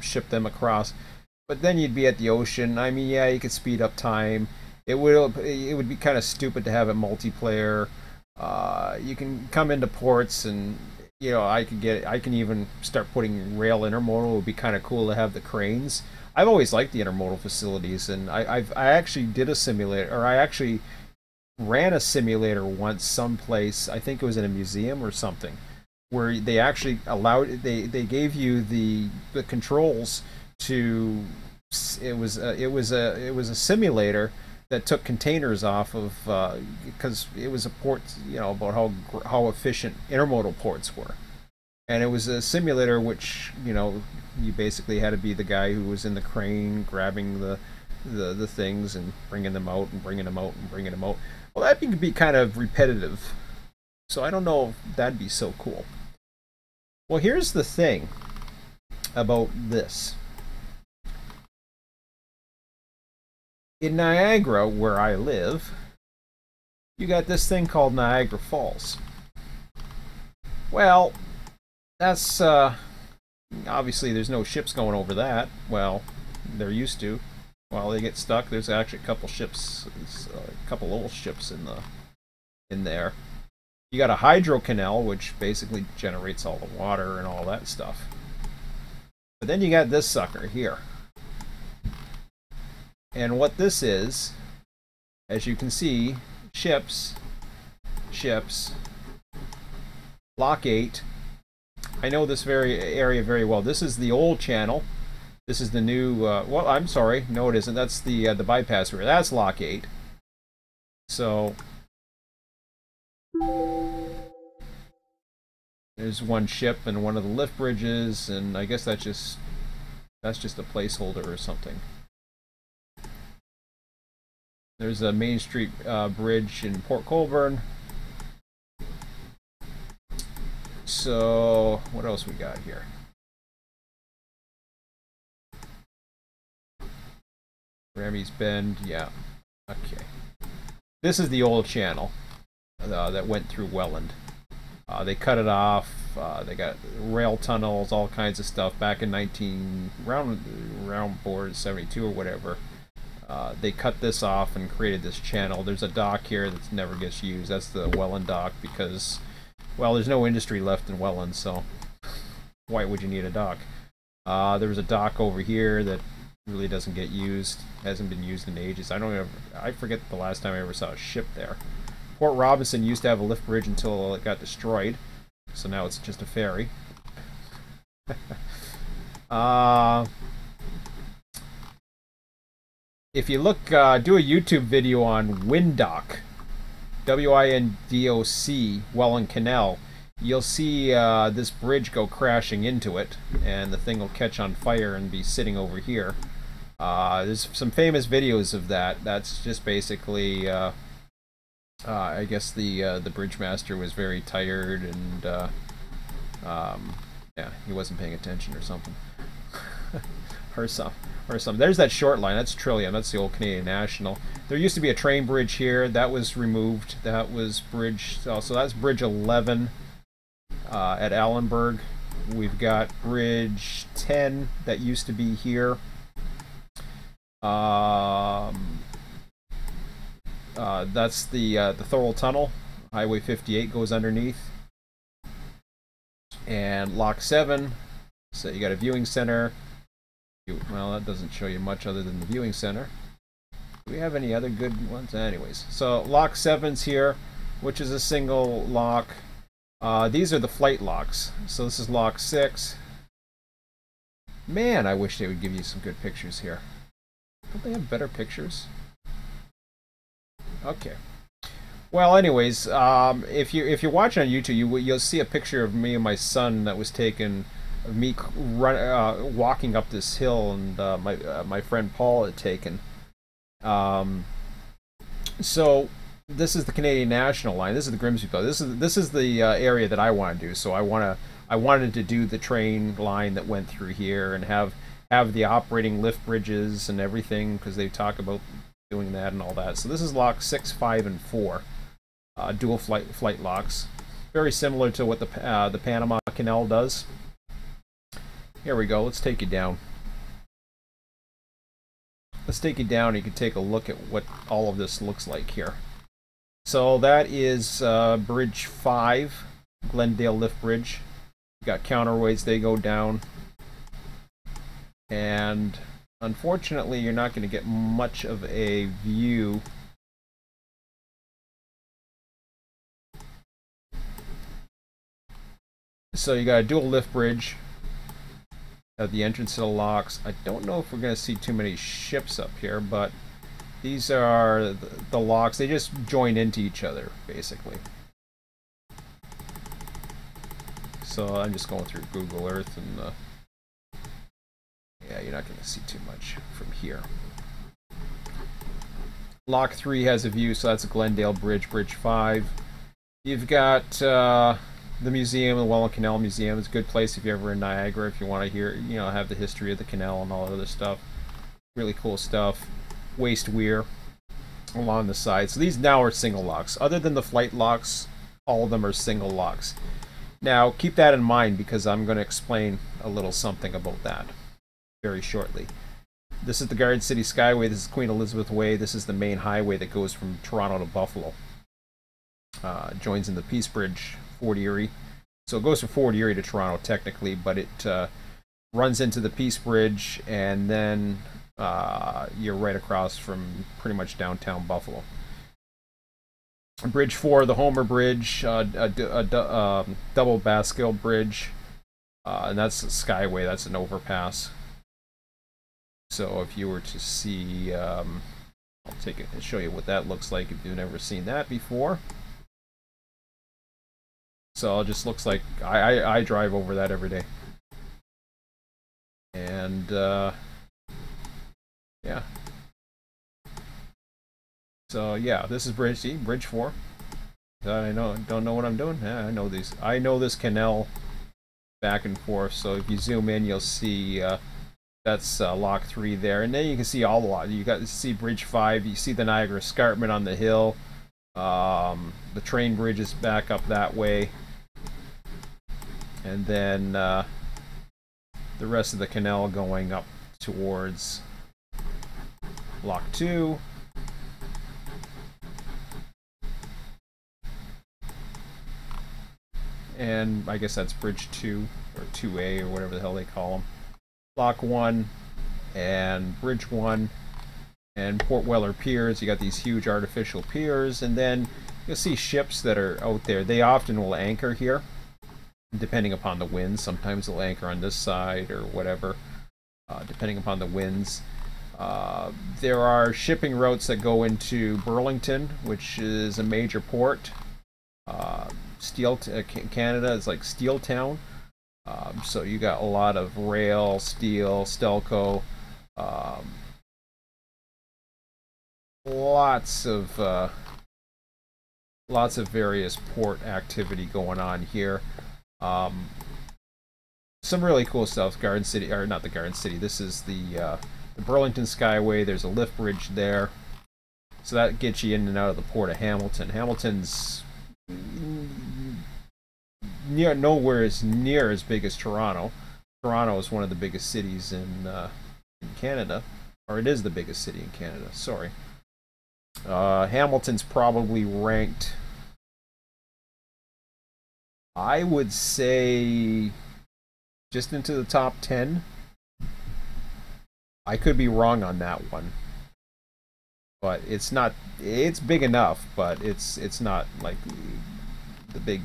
ship them across. But then you'd be at the ocean. I mean, yeah, you could speed up time. it would be kind of stupid to have it multiplayer. You can come into ports, and I can even start putting rail intermodal. It would be kind of cool to have the cranes. I've always liked the intermodal facilities, and I actually did a simulator, or I actually ran a simulator once someplace. I think it was in a museum or something, where they actually they gave you the controls to. It was a simulator that took containers off of, because it was a port, about how efficient intermodal ports were. And it was a simulator which, you basically had to be the guy who was in the crane grabbing the things and bringing them out and bringing them out and bringing them out. Well, that could be kind of repetitive. So I don't know if that'd be so cool. Well, here's the thing about this. In Niagara, where I live, you got this thing called Niagara Falls. Well, that's obviously there's no ships going over that. Well, they're used to. Well, they get stuck. There's actually a couple ships, a couple little ships in there. You got a hydro canal, which basically generates all the water and all that stuff. But then you got this sucker here. And what this is, as you can see, ships, Lock 8. I know this area very well. This is the old channel. This is the new, well, I'm sorry, no it isn't. That's the bypass route. That's Lock 8. So, there's one ship and one of the lift bridges, and I guess that's just a placeholder or something. There's a Main Street bridge in Port Colborne. So, what else we got here? Remy's Bend, yeah. Okay. This is the old channel that went through Welland. They cut it off. They got rail tunnels, all kinds of stuff. Back in round board 72 or whatever. They cut this off and created this channel. There's a dock here that never gets used. That's the Welland dock because, well, there's no industry left in Welland, so why would you need a dock? There was a dock over here that really doesn't get used. Hasn't been used in ages. I forget the last time I ever saw a ship there. Port Robinson used to have a lift bridge until it got destroyed, so now it's just a ferry. If you look, do a YouTube video on Windock, W-I-N-D-O-C, Welland Canal, you'll see this bridge go crashing into it, and the thing will catch on fire and be sitting over here. There's some famous videos of that. That's just basically, I guess the bridge master was very tired and, yeah, he wasn't paying attention or something. or some. There's that short line. That's Trillium. That's the old Canadian National. There used to be a train bridge here. That was removed. That was bridge. So that's Bridge 11 at Allenburg. We've got Bridge 10 that used to be here. That's the Thorold Tunnel. Highway 58 goes underneath. And Lock 7. So you got a viewing center. Well, that doesn't show you much other than the viewing center. Do we have any other good ones? Anyways, so Lock 7's here, which is a single lock. These are the flight locks. So this is Lock 6. Man, I wish they would give you some good pictures here. Don't they have better pictures? Okay. Well, anyways, if you're watching on YouTube, you'll see a picture of me and my son that was taken of me walking up this hill, and my friend Paul had taken. So this is the Canadian National Line. This is the Grimsby Belt. This is the area that I want to do. So I wanted to do the train line that went through here and have the operating lift bridges and everything, because they talk about doing that and all that. So this is Lock 6, 5, and 4, dual flight locks, very similar to what the Panama Canal does. Here we go. Let's take you down. let's take you down. You can take a look at what all of this looks like here. So that is Bridge 5, Glendale Lift Bridge. You got counterweights, they go down. And unfortunately, you're not going to get much of a view. So you got a dual lift bridge at the entrance to the locks. I don't know if we're going to see too many ships up here, but these are the locks. They just join into each other, basically. So I'm just going through Google Earth, and yeah, you're not going to see too much from here. Lock 3 has a view, so that's a Glendale Bridge, Bridge 5. You've got the museum, the Welland Canal Museum. It's a good place if you're ever in Niagara, if you want to hear, you know, have the history of the canal and all that other stuff. Really cool stuff. Waste weir along the side. So these now are single locks. Other than the flight locks, all of them are single locks. Now, keep that in mind because I'm going to explain a little something about that very shortly. This is the Garden City Skyway. This is Queen Elizabeth Way. This is the main highway that goes from Toronto to Buffalo. Joins in the Peace Bridge, Fort Erie. So it goes from Fort Erie to Toronto technically, but it runs into the Peace Bridge, and then you're right across from pretty much downtown Buffalo. Bridge 4, the Homer Bridge, double Basquiat Bridge, and that's the Skyway. That's an overpass. So if you were to see, I'll take it and show you what that looks like if you've never seen that before. So it just looks like I drive over that every day, and yeah. So yeah, this is Bridge C, Bridge 4. Don't know what I'm doing. Yeah, I know these. I know this canal back and forth. So if you zoom in, you'll see that's Lock 3 there, and then you can see all the locks. You got to see Bridge 5. You see the Niagara Escarpment on the hill. The train bridge is back up that way, and then the rest of the canal going up towards Lock 2. And I guess that's Bridge 2 or 2A or whatever the hell they call them. Lock 1 and Bridge 1 and Port Weller Piers. You got these huge artificial piers, and then you'll see ships that are out there. They often will anchor here, depending upon the winds. Sometimes they'll anchor on this side or whatever, depending upon the winds. There are shipping routes that go into Burlington, which is a major port. Canada is like Steel Town. So you got a lot of rail, steel, Stelco, lots of various port activity going on here. Some really cool stuff. Garden City, or not the Garden City. This is the Burlington Skyway. There's a lift bridge there, so that gets you in and out of the port of Hamilton. Hamilton's nowhere as near as big as Toronto. Toronto is one of the biggest cities in Canada, or it is the biggest city in Canada. Sorry. Hamilton's probably ranked, I would say, just into the top 10. I could be wrong on that one, but it's not. It's big enough, but it's not like the big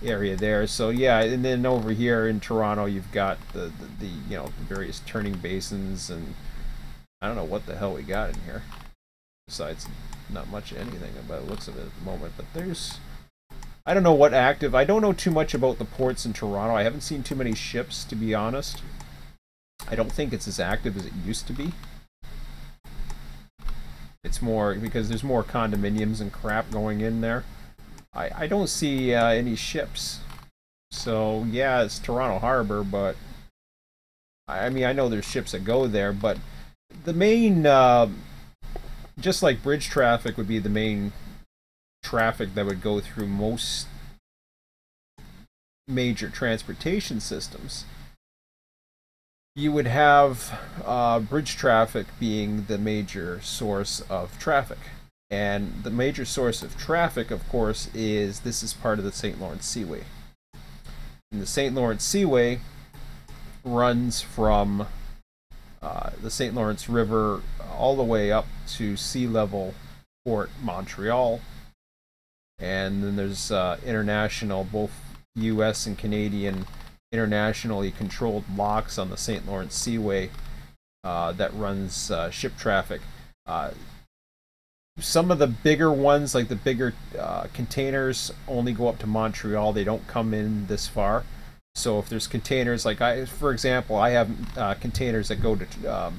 area there. So yeah, and then over here in Toronto, you've got the you know, the various turning basins, and I don't know what the hell we got in here. Besides, not much of anything about the looks of it at the moment. But there's, I don't know what active. I don't know too much about the ports in Toronto. I haven't seen too many ships, to be honest. I don't think it's as active as it used to be. It's more because there's more condominiums and crap going in there. I don't see any ships. So yeah, it's Toronto Harbor, but I mean, I know there's ships that go there, but the main, just like bridge traffic would be the main traffic that would go through most major transportation systems. you would have bridge traffic being the major source of traffic. And the major source of traffic, of course, this is part of the St. Lawrence Seaway. And the St. Lawrence Seaway runs from the St. Lawrence River all the way up to sea level Port Montreal. And then there's international, both U.S. and Canadian, internationally controlled locks on the St. Lawrence Seaway that runs ship traffic. Some of the bigger ones, like the bigger containers, only go up to Montreal. They don't come in this far. So if there's containers, like for example, I have containers that go to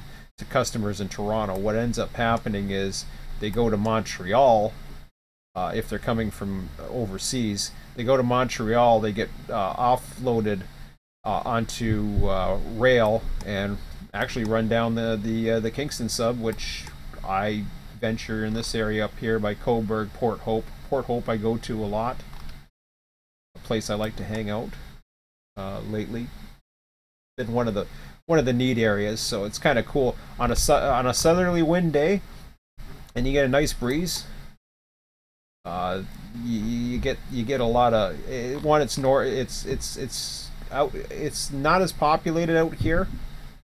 customers in Toronto. What ends up happening is they go to Montreal. If they're coming from overseas, they go to Montreal. They get offloaded onto rail and actually run down the Kingston sub, which I venture in this area up here by Coburg, Port Hope. Port Hope I go to a lot. A place I like to hang out lately. Been one of the neat areas, so it's kind of cool on a southerly wind day, and you get a nice breeze. You get a lot of it's not as populated out here,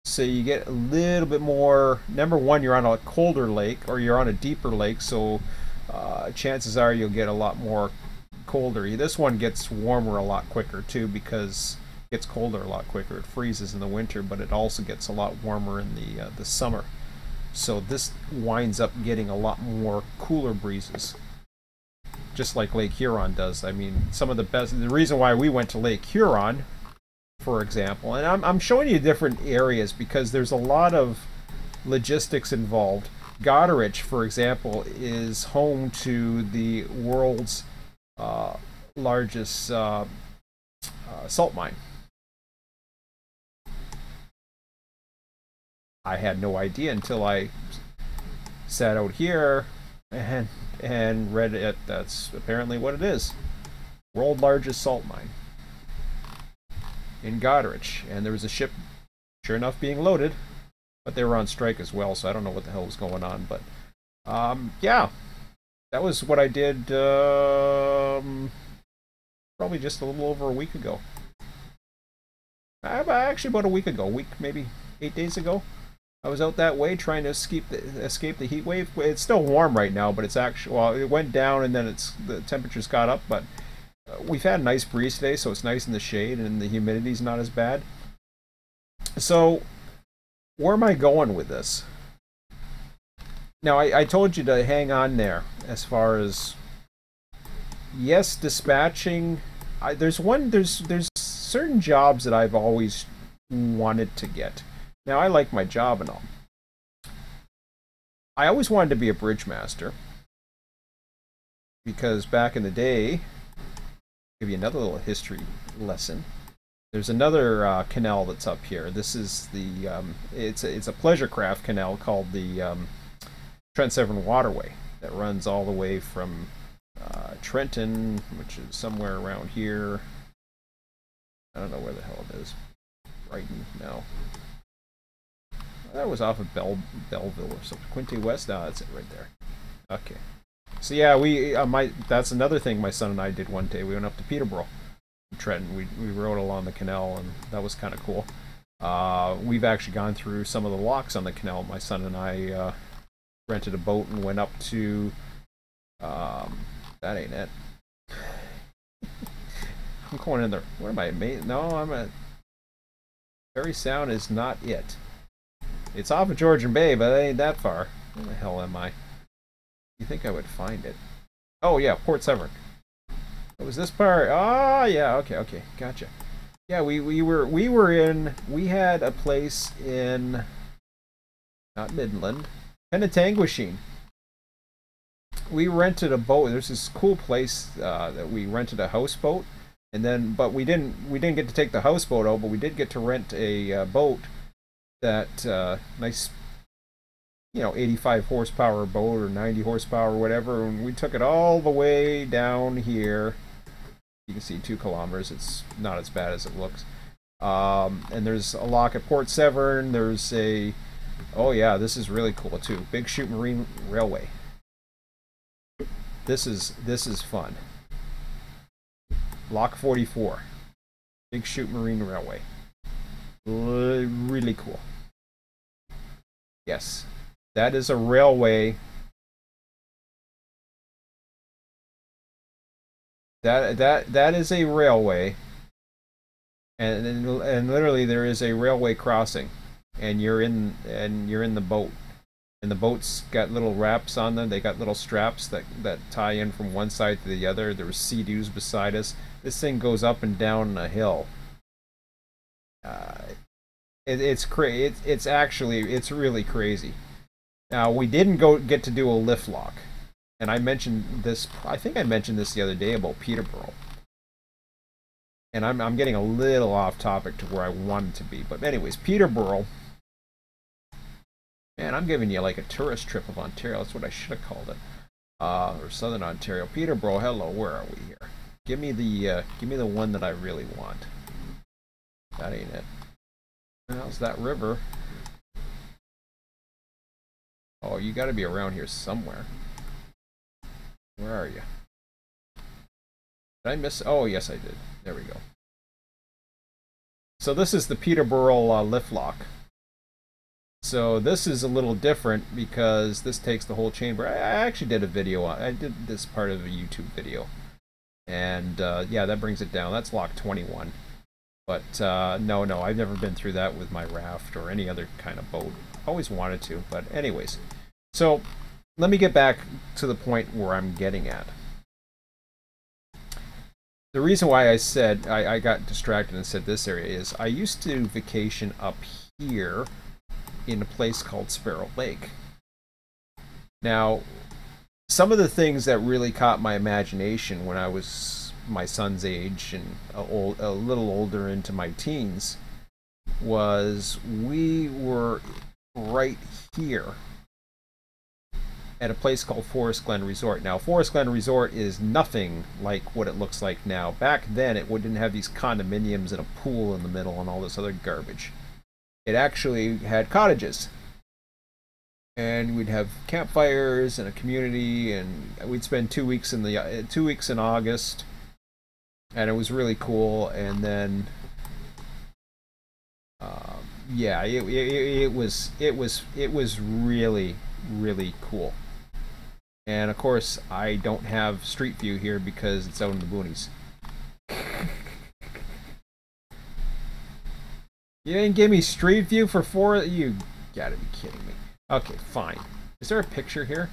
so you get a little bit more. Number one, you're on a colder lake or you're on a deeper lake, so chances are you'll get a lot more colder. This one gets warmer a lot quicker too, because it gets colder a lot quicker. It freezes in the winter, but it also gets a lot warmer in the summer. So this winds up getting a lot more cooler breezes, just like Lake Huron does. I mean, some of the best. The reason why we went to Lake Huron, for example, and I'm showing you different areas because there's a lot of logistics involved. Goderich, for example, is home to the world's largest salt mine. I had no idea until I sat out here and read it. That's apparently what it is. World largest salt mine in Goderich. And there was a ship, sure enough, being loaded, but they were on strike as well, so I don't know what the hell was going on. But yeah, that was what I did probably just a little over a week ago. Actually about a week ago, maybe 8 days ago. I was out that way trying to escape the heat wave. It's still warm right now, but it's actually, well, it went down and then the temperatures got up, but we've had a nice breeze today, so it's nice in the shade and the humidity's not as bad. So where am I going with this? Now, I told you to hang on there as far as, yes, dispatching. There's certain jobs that I've always wanted to get. Now, I like my job and all. I always wanted to be a bridge master, because back in the day, I'll give you another little history lesson. There's another canal that's up here. This is the it's a pleasure craft canal called the Trent Severn Waterway that runs all the way from Trenton, which is somewhere around here. I don't know where the hell it is. Brighton, no. That was off of Belleville or something. Quinte West? No, that's it right there. Okay. So yeah, that's another thing my son and I did one day. We went up to Peterborough, Trenton. We rode along the canal, and that was kind of cool. We've actually gone through some of the locks on the canal. My son and I rented a boat and went up to... that ain't it. I'm going in there. What am I? No, I'm at... Parry Sound is not it. It's off of Georgian Bay, but it ain't that far. Where the hell am I? You think I would find it? Oh yeah, Port Severn. It was this part. Ah, yeah. Okay, gotcha. Yeah, we had a place in, not Midland, Penetanguishene. We rented a boat. There's this cool place that we rented a houseboat, and then we didn't get to take the houseboat out, but we did get to rent a boat. That nice, 85 horsepower boat or 90 horsepower or whatever, and we took it all the way down here. You can see 2 kilometers. It's not as bad as it looks. And there's a lock at Port Severn. There's a, oh yeah, this is really cool too. Big Chute Marine Railway. This is fun. Lock 44. Big Chute Marine Railway. Really cool. Yes, that is a railway. That is a railway, and literally there is a railway crossing, and you're in the boat, and the boat's got little wraps on them. They got little straps that tie in from one side to the other. There were sea-doos beside us. This thing goes up and down a hill. It's really crazy. Now we didn't get to do a lift lock, and I mentioned this. I think I mentioned this the other day about Peterborough, and I'm getting a little off topic to where I wanted to be. But anyways, Peterborough. Man, I'm giving you like a tourist trip of Ontario. That's what I should have called it, or Southern Ontario. Peterborough. Hello, where are we here? Give me the one that I really want. That ain't it. How's that river? Oh, you got to be around here somewhere. Where are you? Did I miss? Oh, yes, I did. There we go. So this is the Peterborough lift lock. So this is a little different because this takes the whole chamber. I actually did a video on. I did this part of a YouTube video, and yeah, that brings it down. That's lock 21. But no, I've never been through that with my raft or any other kind of boat. Always wanted to, but anyways. So let me get back to the point where I'm getting at. The reason why I said I got distracted and said this area is I used to vacation up here in a place called Sparrow Lake. Now, some of the things that really caught my imagination when I was my son's age and a little older into my teens was we were right here at a place called Forest Glen Resort. Now, Forest Glen Resort is nothing like what it looks like now. Back then, it didn't have these condominiums and a pool in the middle and all this other garbage. It actually had cottages. And we'd have campfires and a community, and we'd spend 2 weeks in August, and it was really cool. And then, yeah, it was really cool. And of course, I don't have street view here because it's out in the boonies. You didn't give me street view for 4? You gotta be kidding me. Okay, fine. Is there a picture here?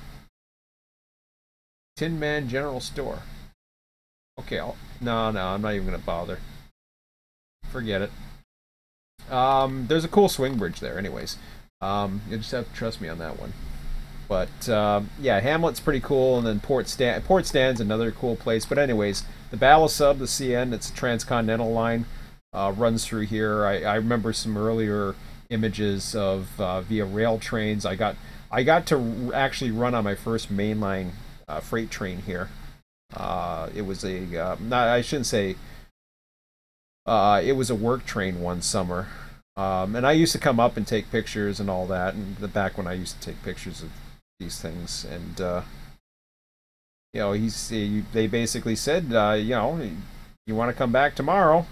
Tin Man General Store. Okay, no, I'm not even gonna bother. Forget it. There's a cool swing bridge there anyways. You just have to trust me on that one. But yeah, Hamlet's pretty cool, and then Port Stan's another cool place. But anyways, the Ballast Sub, the CN, it's a transcontinental line, runs through here. I remember some earlier images of via rail trains. I got to actually run on my first mainline freight train here. It was I shouldn't say. It was a work train one summer, and I used to come up and take pictures and all that. And back when I used to take pictures of these things, and you know, they basically said, you know, you want to come back tomorrow?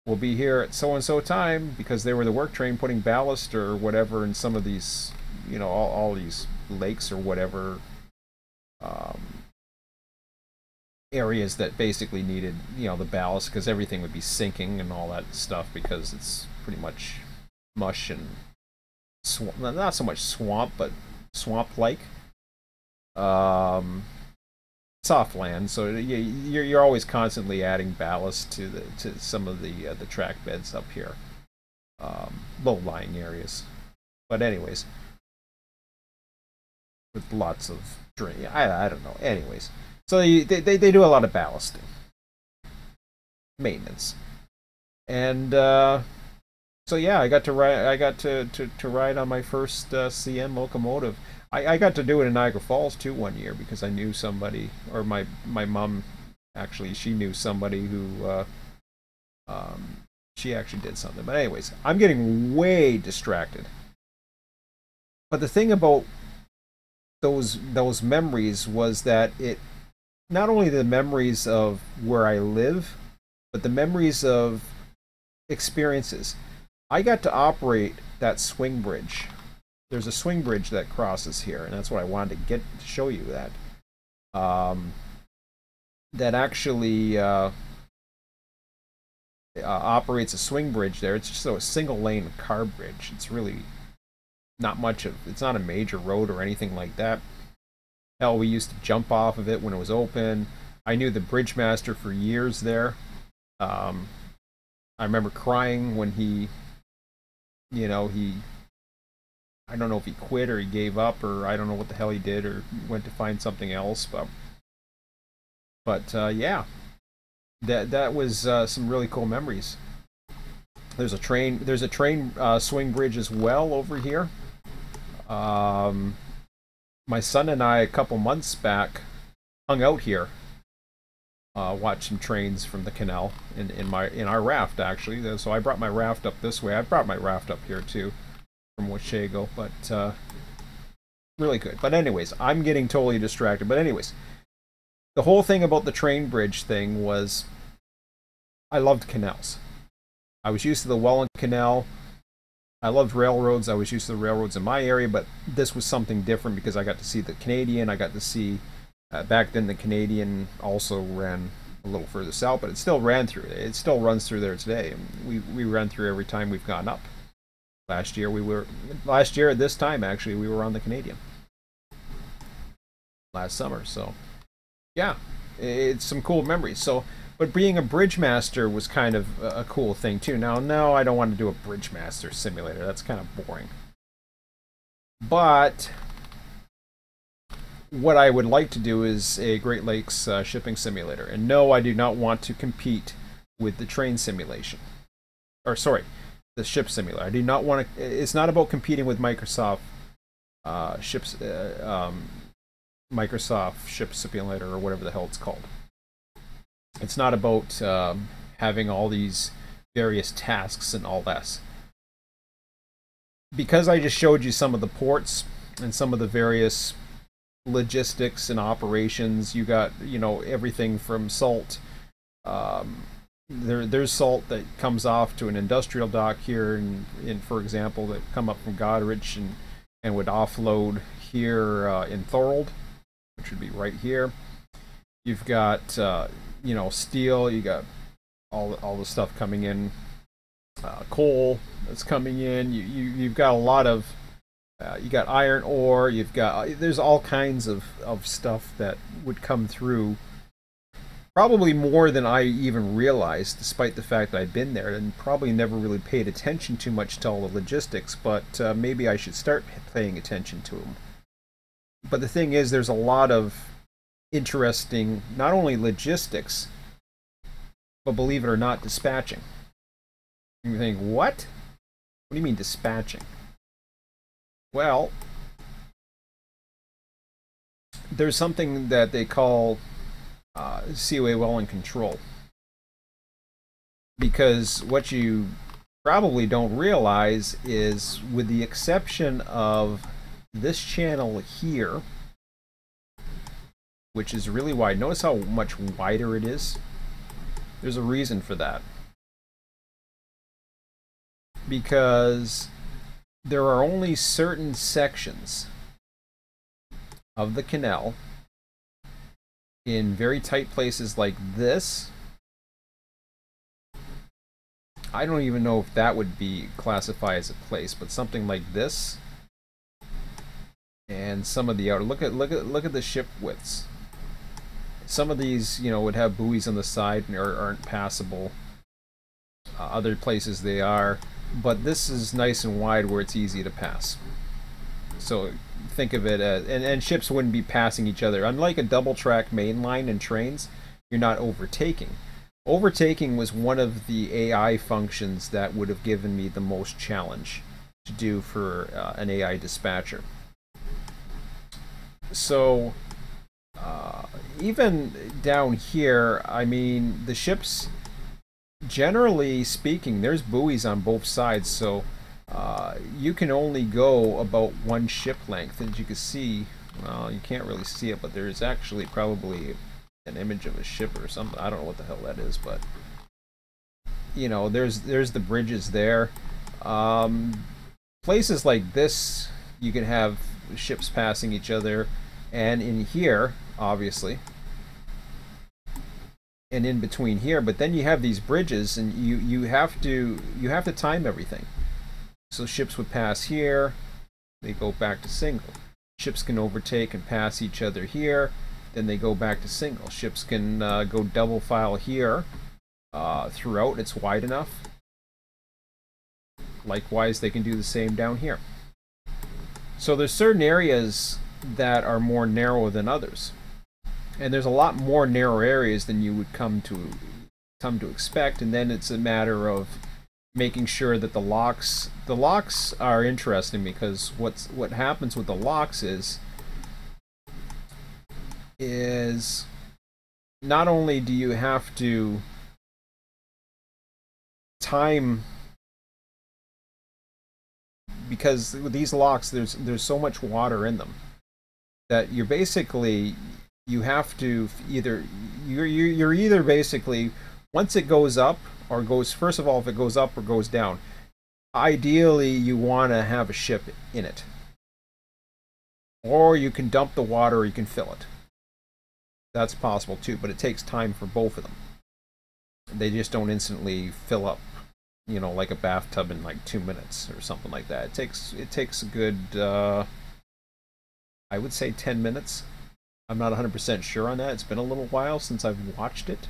We'll be here at so and so time, because they were the work train putting ballast or whatever in some of these, you know, all these lakes or whatever areas that basically needed, you know, the ballast, because everything would be sinking and all that stuff because it's pretty much mush and not so much swamp, but swamp-like soft land. So you're always constantly adding ballast to some of the track beds up here, low-lying areas. But anyways, with lots of drain. I don't know. Anyways, so they do a lot of ballasting, maintenance, and so yeah, I got to ride on my first CN locomotive. I got to do it in Niagara Falls too one year because I knew somebody, or my mom actually, she knew somebody who She actually did something. But anyways, I'm getting way distracted. But the thing about those memories was that it not only the memories of where I live, but the memories of experiences. I got to operate that swing bridge. There's a swing bridge that crosses here, and that's what I wanted to show you that. That actually operates a swing bridge there. It's just a single lane car bridge. It's really not much of, it's not a major road or anything like that. Hell, we used to jump off of it when it was open. I knew the bridge master for years there. I remember crying when he, you know, I don't know if he quit or he gave up or I don't know what the hell he did or went to find something else. But yeah, that was some really cool memories. There's a train swing bridge as well over here. My son and I a couple months back hung out here, watched some trains from the canal in our raft actually. So I brought my raft up this way. I brought my raft up here too from Washago, but really good. But anyways, I'm getting totally distracted. But anyways, the whole thing about the train bridge thing was I loved canals. I was used to the Welland Canal. I loved railroads. I was used to the railroads in my area, but this was something different because I got to see the Canadian. I got to see, back then the Canadian also ran a little further south, but it still ran through. It still runs through there today. We run through every time we've gone up. Last year at this time actually, we were on the Canadian. Last summer, so yeah, it's some cool memories. So, but being a bridge master was kind of a cool thing too. Now, no, I don't want to do a bridge master simulator. That's kind of boring. But what I would like to do is a Great Lakes shipping simulator. And no, I do not want to compete with the train simulation. Or sorry, the ship simulator. I do not want to. It's not about competing with Microsoft Microsoft Ship Simulator or whatever the hell it's called. It's not about having all these various tasks and all that. Because I just showed you some of the ports and some of the various logistics and operations, you got, you know, everything from salt. There's salt that comes off to an industrial dock here, in for example, that come up from Goderich and would offload here in Thorold, which would be right here. You've got you know, steel. You got all the stuff coming in, coal that's coming in. You've got a lot of you got iron ore. You've got there's all kinds of stuff that would come through. Probably more than I even realized, despite the fact that I've been there and probably never really paid attention too much to all the logistics. But maybe I should start paying attention to them. But the thing is, there's a lot of interesting, not only logistics, but believe it or not, dispatching. You think, what? What do you mean dispatching? Well, there's something that they call COA Welland Control. Because what you probably don't realize is, with the exception of this channel here, which is really wide. Notice how much wider it is. There's a reason for that. Because there are only certain sections of the canal in very tight places like this. I don't even know if that would be classified as a place, but something like this. And some of the outer, look at the ship widths. Some of these, you know, would have buoys on the side and aren't passable. Other places they are, but this is nice and wide where it's easy to pass. So think of it as, and ships wouldn't be passing each other. Unlike a double track main line and trains, you're not overtaking. Overtaking was one of the AI functions that would have given me the most challenge to do for an AI dispatcher. So even down here, I mean, the ships generally speaking, there's buoys on both sides, so you can only go about one ship length. As you can see, well, you can't really see it, but there's actually probably an image of a ship or something. I don't know what the hell that is, but you know, there's the bridges there. Um, Places like this, you can have ships passing each other, and in here, obviously, and in between here. But then you have these bridges, and you have to time everything. So ships would pass here, they go back to single. Ships can overtake and pass each other here, then they go back to single. Ships can go double file here throughout. It's wide enough. Likewise, they can do the same down here. So there's certain areas that are more narrow than others, and there's a lot more narrow areas than you would come to expect. And then it's a matter of making sure that the locks are interesting, because what happens with the locks is not only do you have to time, because with these locks there's so much water in them that you have to either you're either basically, once it goes up or goes, first of all, if it goes up or goes down, ideally you want to have a ship in it, or you can dump the water or you can fill it. That's possible too, but it takes time for both of them. They just don't instantly fill up, you know, like a bathtub in like 2 minutes or something like that. It takes a good I would say 10 minutes. I'm not 100% sure on that. It's been a little while since I've watched it.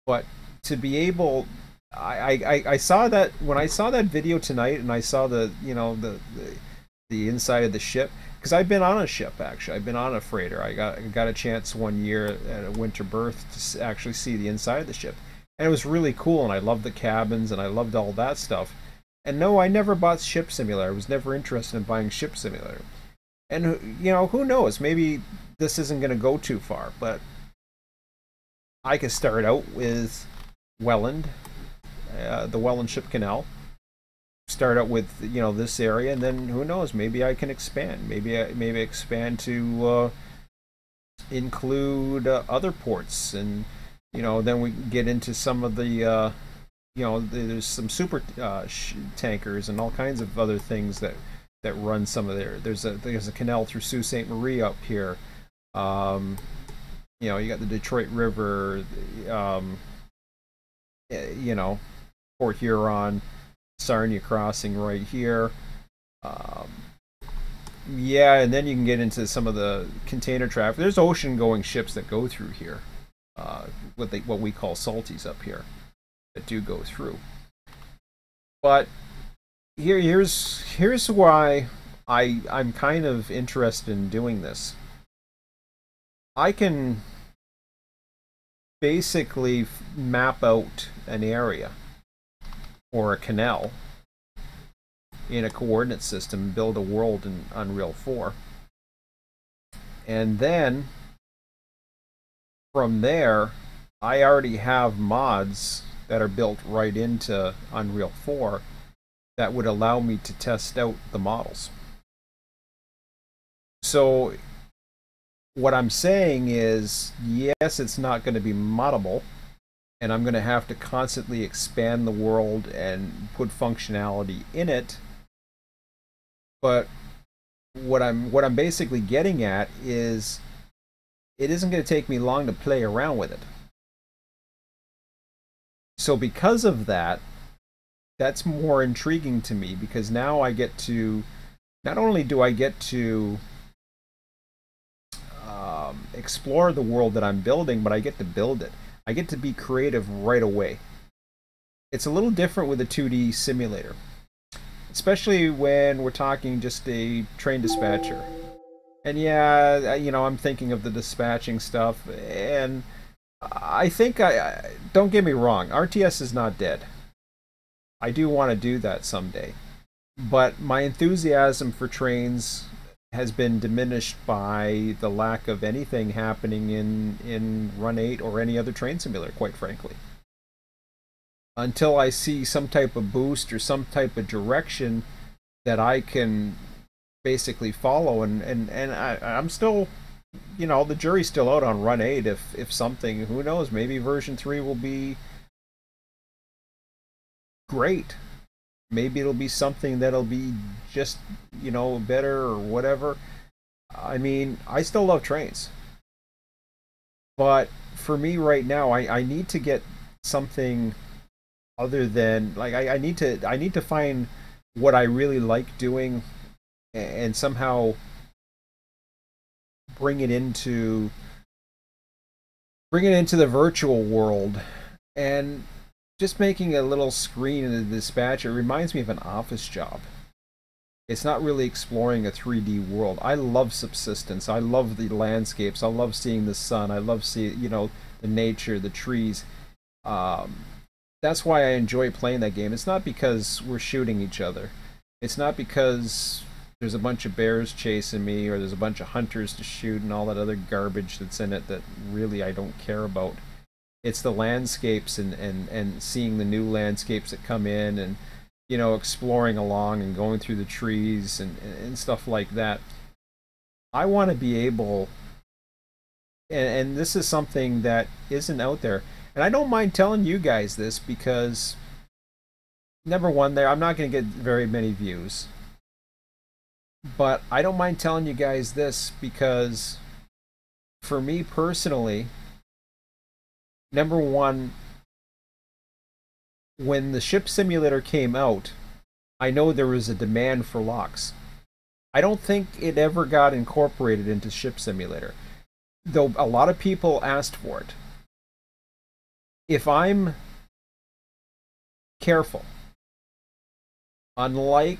But to be able, I saw that when I saw that video tonight, and I saw the, you know, the inside of the ship, because I've been on a ship actually. I've been on a freighter. I got a chance one year at a winter berth to actually see the inside of the ship, and it was really cool. And I loved the cabins, and I loved all that stuff. And no, I never bought Ship Simulator. I was never interested in buying Ship Simulator. And you know, who knows? Maybe this isn't going to go too far, but I could start out with Welland, the Welland Ship Canal. Start out with, you know, this area, and then who knows? Maybe I can expand. Maybe expand to include other ports, and you know, then we get into some of the you know, there's some super tankers and all kinds of other things that run some of there. There's a canal through Sault Ste. Marie up here. You know, you got the Detroit River. You know, Port Huron, Sarnia Crossing right here. Yeah, and then you can get into some of the container traffic. There's ocean-going ships that go through here. What we call salties up here, that do go through. But here's why I'm kind of interested in doing this. I can basically map out an area or a canal in a coordinate system, build a world in Unreal 4, and then from there I already have mods that are built right into Unreal 4 that would allow me to test out the models. So what I'm saying is, yes, it's not going to be moddable, and I'm going to have to constantly expand the world and put functionality in it. But what I'm basically getting at is, it isn't going to take me long to play around with it. So because of that, that's more intriguing to me, because now I get to, not only do I get to explore the world that I'm building, but I get to build it. I get to be creative right away. It's a little different with a 2D simulator, especially when we're talking just a train dispatcher. And yeah, you know, I'm thinking of the dispatching stuff, and I think don't get me wrong, RTS is not dead. I do want to do that someday, but my enthusiasm for trains has been diminished by the lack of anything happening in Run 8 or any other train simulator, quite frankly. until I see some type of boost or some type of direction that I can basically follow. I'm still, the jury's still out on Run 8. If something, who knows, maybe version 3 will be great. Maybe it'll be something that'll be just, better or whatever. I mean, I still love trains. But for me right now, I need to get something other than, like, I need to find what I really like doing and somehow bring it into the virtual world. And just making a little screen in the dispatch, it reminds me of an office job. It's not really exploring a 3D world. I love subsistence. I love the landscapes. I love seeing the sun. I love seeing, the nature, the trees. Um, that's why I enjoy playing that game. It's not because we're shooting each other. It's not because there's a bunch of bears chasing me or there's a bunch of hunters to shoot and all that other garbage that's in it that really I don't care about. It's the landscapes and seeing the new landscapes that come in and exploring along and going through the trees and stuff like that. I want to be able, and this is something that isn't out there, and I don't mind telling you guys this because number one, I'm not going to get very many views, but I don't mind telling you guys this because for me personally, number one, when the ship simulator came out, I know there was a demand for locks. I don't think it ever got incorporated into ship simulator, though a lot of people asked for it. If I'm careful, unlike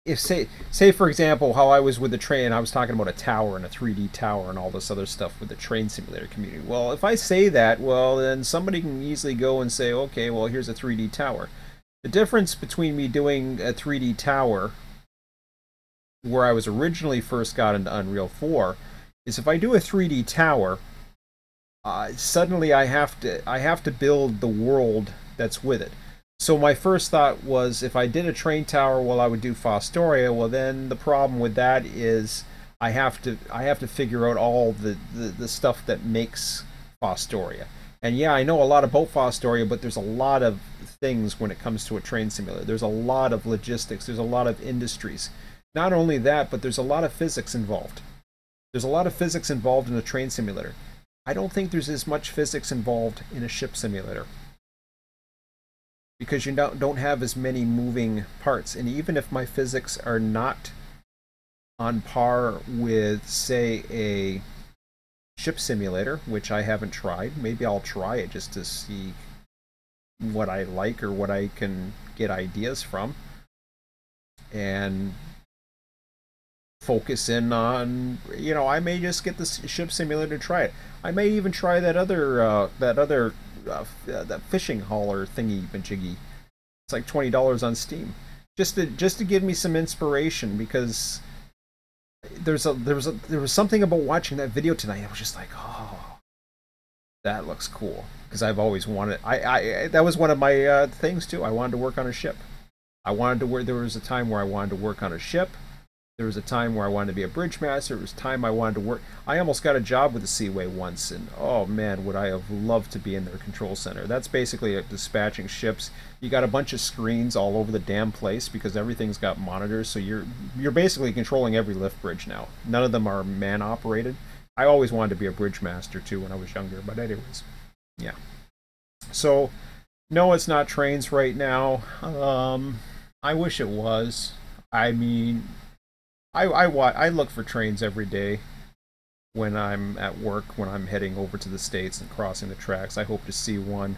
if say for example how I was with the train, I was talking about a tower and a 3D tower and all this other stuff with the train simulator community. Well, if I say that, well, then somebody can easily go and say, okay, well, here's a 3D tower. The difference between me doing a 3D tower where I was originally first got into Unreal 4 is if I do a 3D tower, suddenly I have to build the world that's with it. So my first thought was if I did a train tower, well, I would do Fostoria. Well, then the problem with that is I have to figure out all the stuff that makes Fostoria. And yeah, I know a lot about Fostoria, but there's a lot of things when it comes to a train simulator. There's a lot of logistics. There's a lot of industries. Not only that, but there's a lot of physics involved. There's a lot of physics involved in a train simulator. I don't think there's as much physics involved in a ship simulator, because you don't have as many moving parts. And even if my physics are not on par with, say, a ship simulator, which I haven't tried, maybe I'll try it just to see what I like or what I can get ideas from and focus in on, I may just get the ship simulator to try it. I may even try that other that fishing hauler thingy majiggy. It's like $20 on Steam, just to give me some inspiration, because there was something about watching that video tonight. I was just like, oh, that looks cool, because I've always wanted. I that was one of my things too. I wanted to work on a ship. There was a time where I wanted to work on a ship. There was a time where I wanted to be a bridge master. There was a time I wanted to work. I almost got a job with the Seaway once, and oh man, would I have loved to be in their control center. That's basically dispatching ships. You got a bunch of screens all over the damn place because everything's got monitors, so you're basically controlling every lift bridge now. None of them are man operated. I always wanted to be a bridge master too when I was younger, but anyways, yeah. So no, it's not trains right now. I wish it was. I mean, I look for trains every day when I'm at work, when I'm heading over to the States and crossing the tracks. I hope to see one.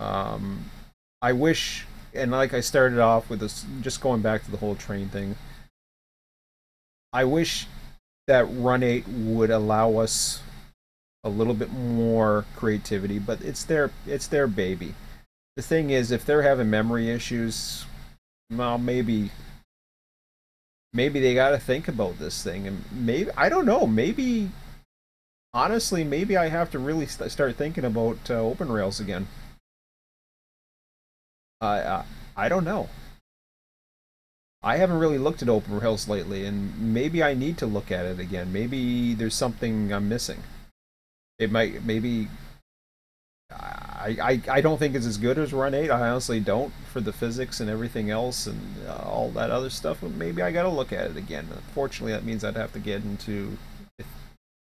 I wish, and like I started off with this, just going back to the whole train thing, I wish that Run 8 would allow us a little bit more creativity, but it's their baby. The thing is, if they're having memory issues, well, maybe they got to think about this thing, and maybe, I don't know, maybe honestly, maybe I have to really start thinking about open rails again. I don't know. I haven't really looked at open rails lately, and maybe I need to look at it again. Maybe there's something I'm missing. It might, maybe I don't think it's as good as Run 8. I honestly don't, for the physics and everything else and all that other stuff. But maybe I gotta look at it again. Unfortunately, that means I'd have to get into.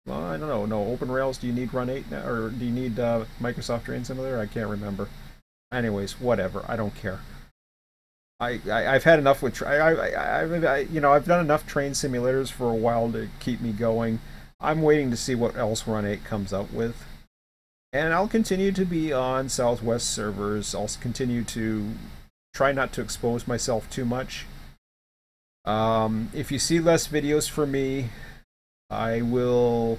Well, I don't know. No, open rails. Do you need Run 8 now, or do you need Microsoft Train Simulator? I can't remember. Anyways, whatever. I don't care. I've had enough with I've done enough train simulators for a while to keep me going. I'm waiting to see what else Run 8 comes up with. And I'll continue to be on Southwest servers. I'll continue to try not to expose myself too much. If you see less videos from me, I will...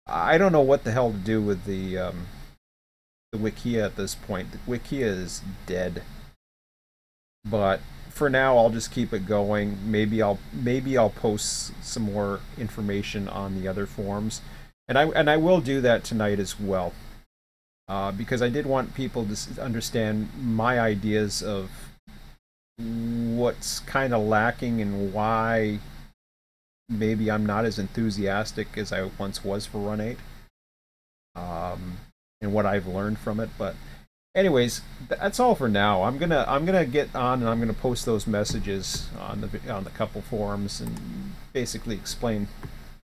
I don't know what the hell to do with the Wikia at this point. The Wikia is dead. But for now, I'll just keep it going. Maybe I'll post some more information on the other forums. And I will do that tonight as well, because I did want people to understand my ideas of what's kind of lacking and why maybe I'm not as enthusiastic as I once was for Run 8, and what I've learned from it. But anyways, that's all for now. I'm gonna get on and I'm gonna post those messages on the couple forums and basically explain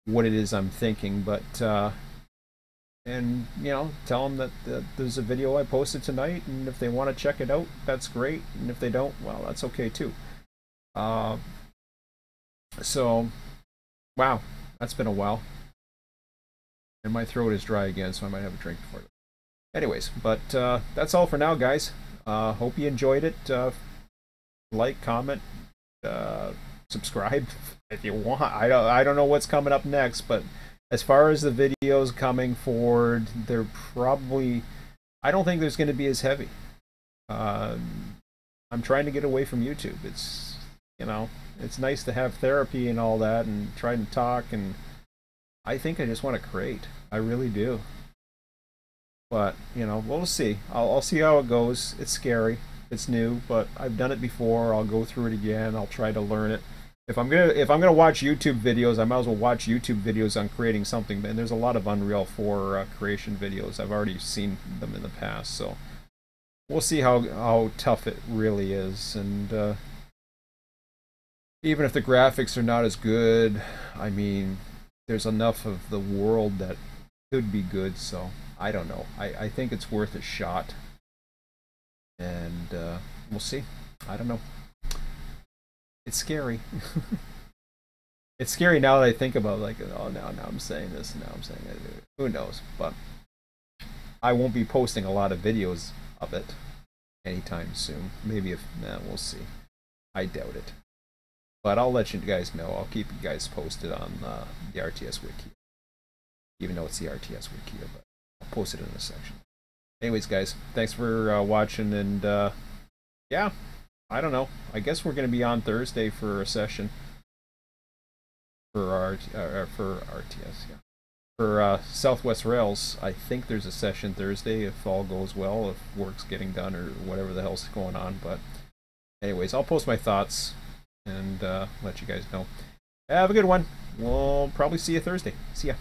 what it is I'm thinking, but and tell them that there's a video I posted tonight, and if they want to check it out, that's great, and if they don't, well, that's okay too. So wow, that's been a while, and my throat is dry again, so I might have a drink before. Anyways, but that's all for now, guys. Hope you enjoyed it. Like, comment, subscribe if you want. I don't know what's coming up next, but as far as the videos coming forward, they're probably... I don't think there's going to be as heavy. I'm trying to get away from YouTube. It's, it's nice to have therapy and all that and try to talk, and I think I just want to create. I really do. But, we'll see. I'll see how it goes. It's scary. It's new, but I've done it before. I'll go through it again. I'll try to learn it. If I'm gonna watch YouTube videos, I might as well watch YouTube videos on creating something. And there's a lot of Unreal 4 creation videos. I've already seen them in the past, so we'll see how tough it really is. And even if the graphics are not as good, I mean, there's enough of the world that could be good. So I don't know. I think it's worth a shot, and we'll see. I don't know. It's scary. It's scary now that I think about, like, oh, now I'm saying this, and now I'm saying that. Who knows? But I won't be posting a lot of videos of it anytime soon. Maybe we'll see. I doubt it. But I'll let you guys know. I'll keep you guys posted on the RTS Wiki. Even though it's the RTS Wiki, but I'll post it in a section. Anyways, guys, thanks for watching, and yeah. I don't know. I guess we're going to be on Thursday for a session for RTS. Yeah. For Southwest Rails, I think there's a session Thursday if all goes well, if work's getting done or whatever the hell's going on. But anyways, I'll post my thoughts and let you guys know. Have a good one. We'll probably see you Thursday. See ya.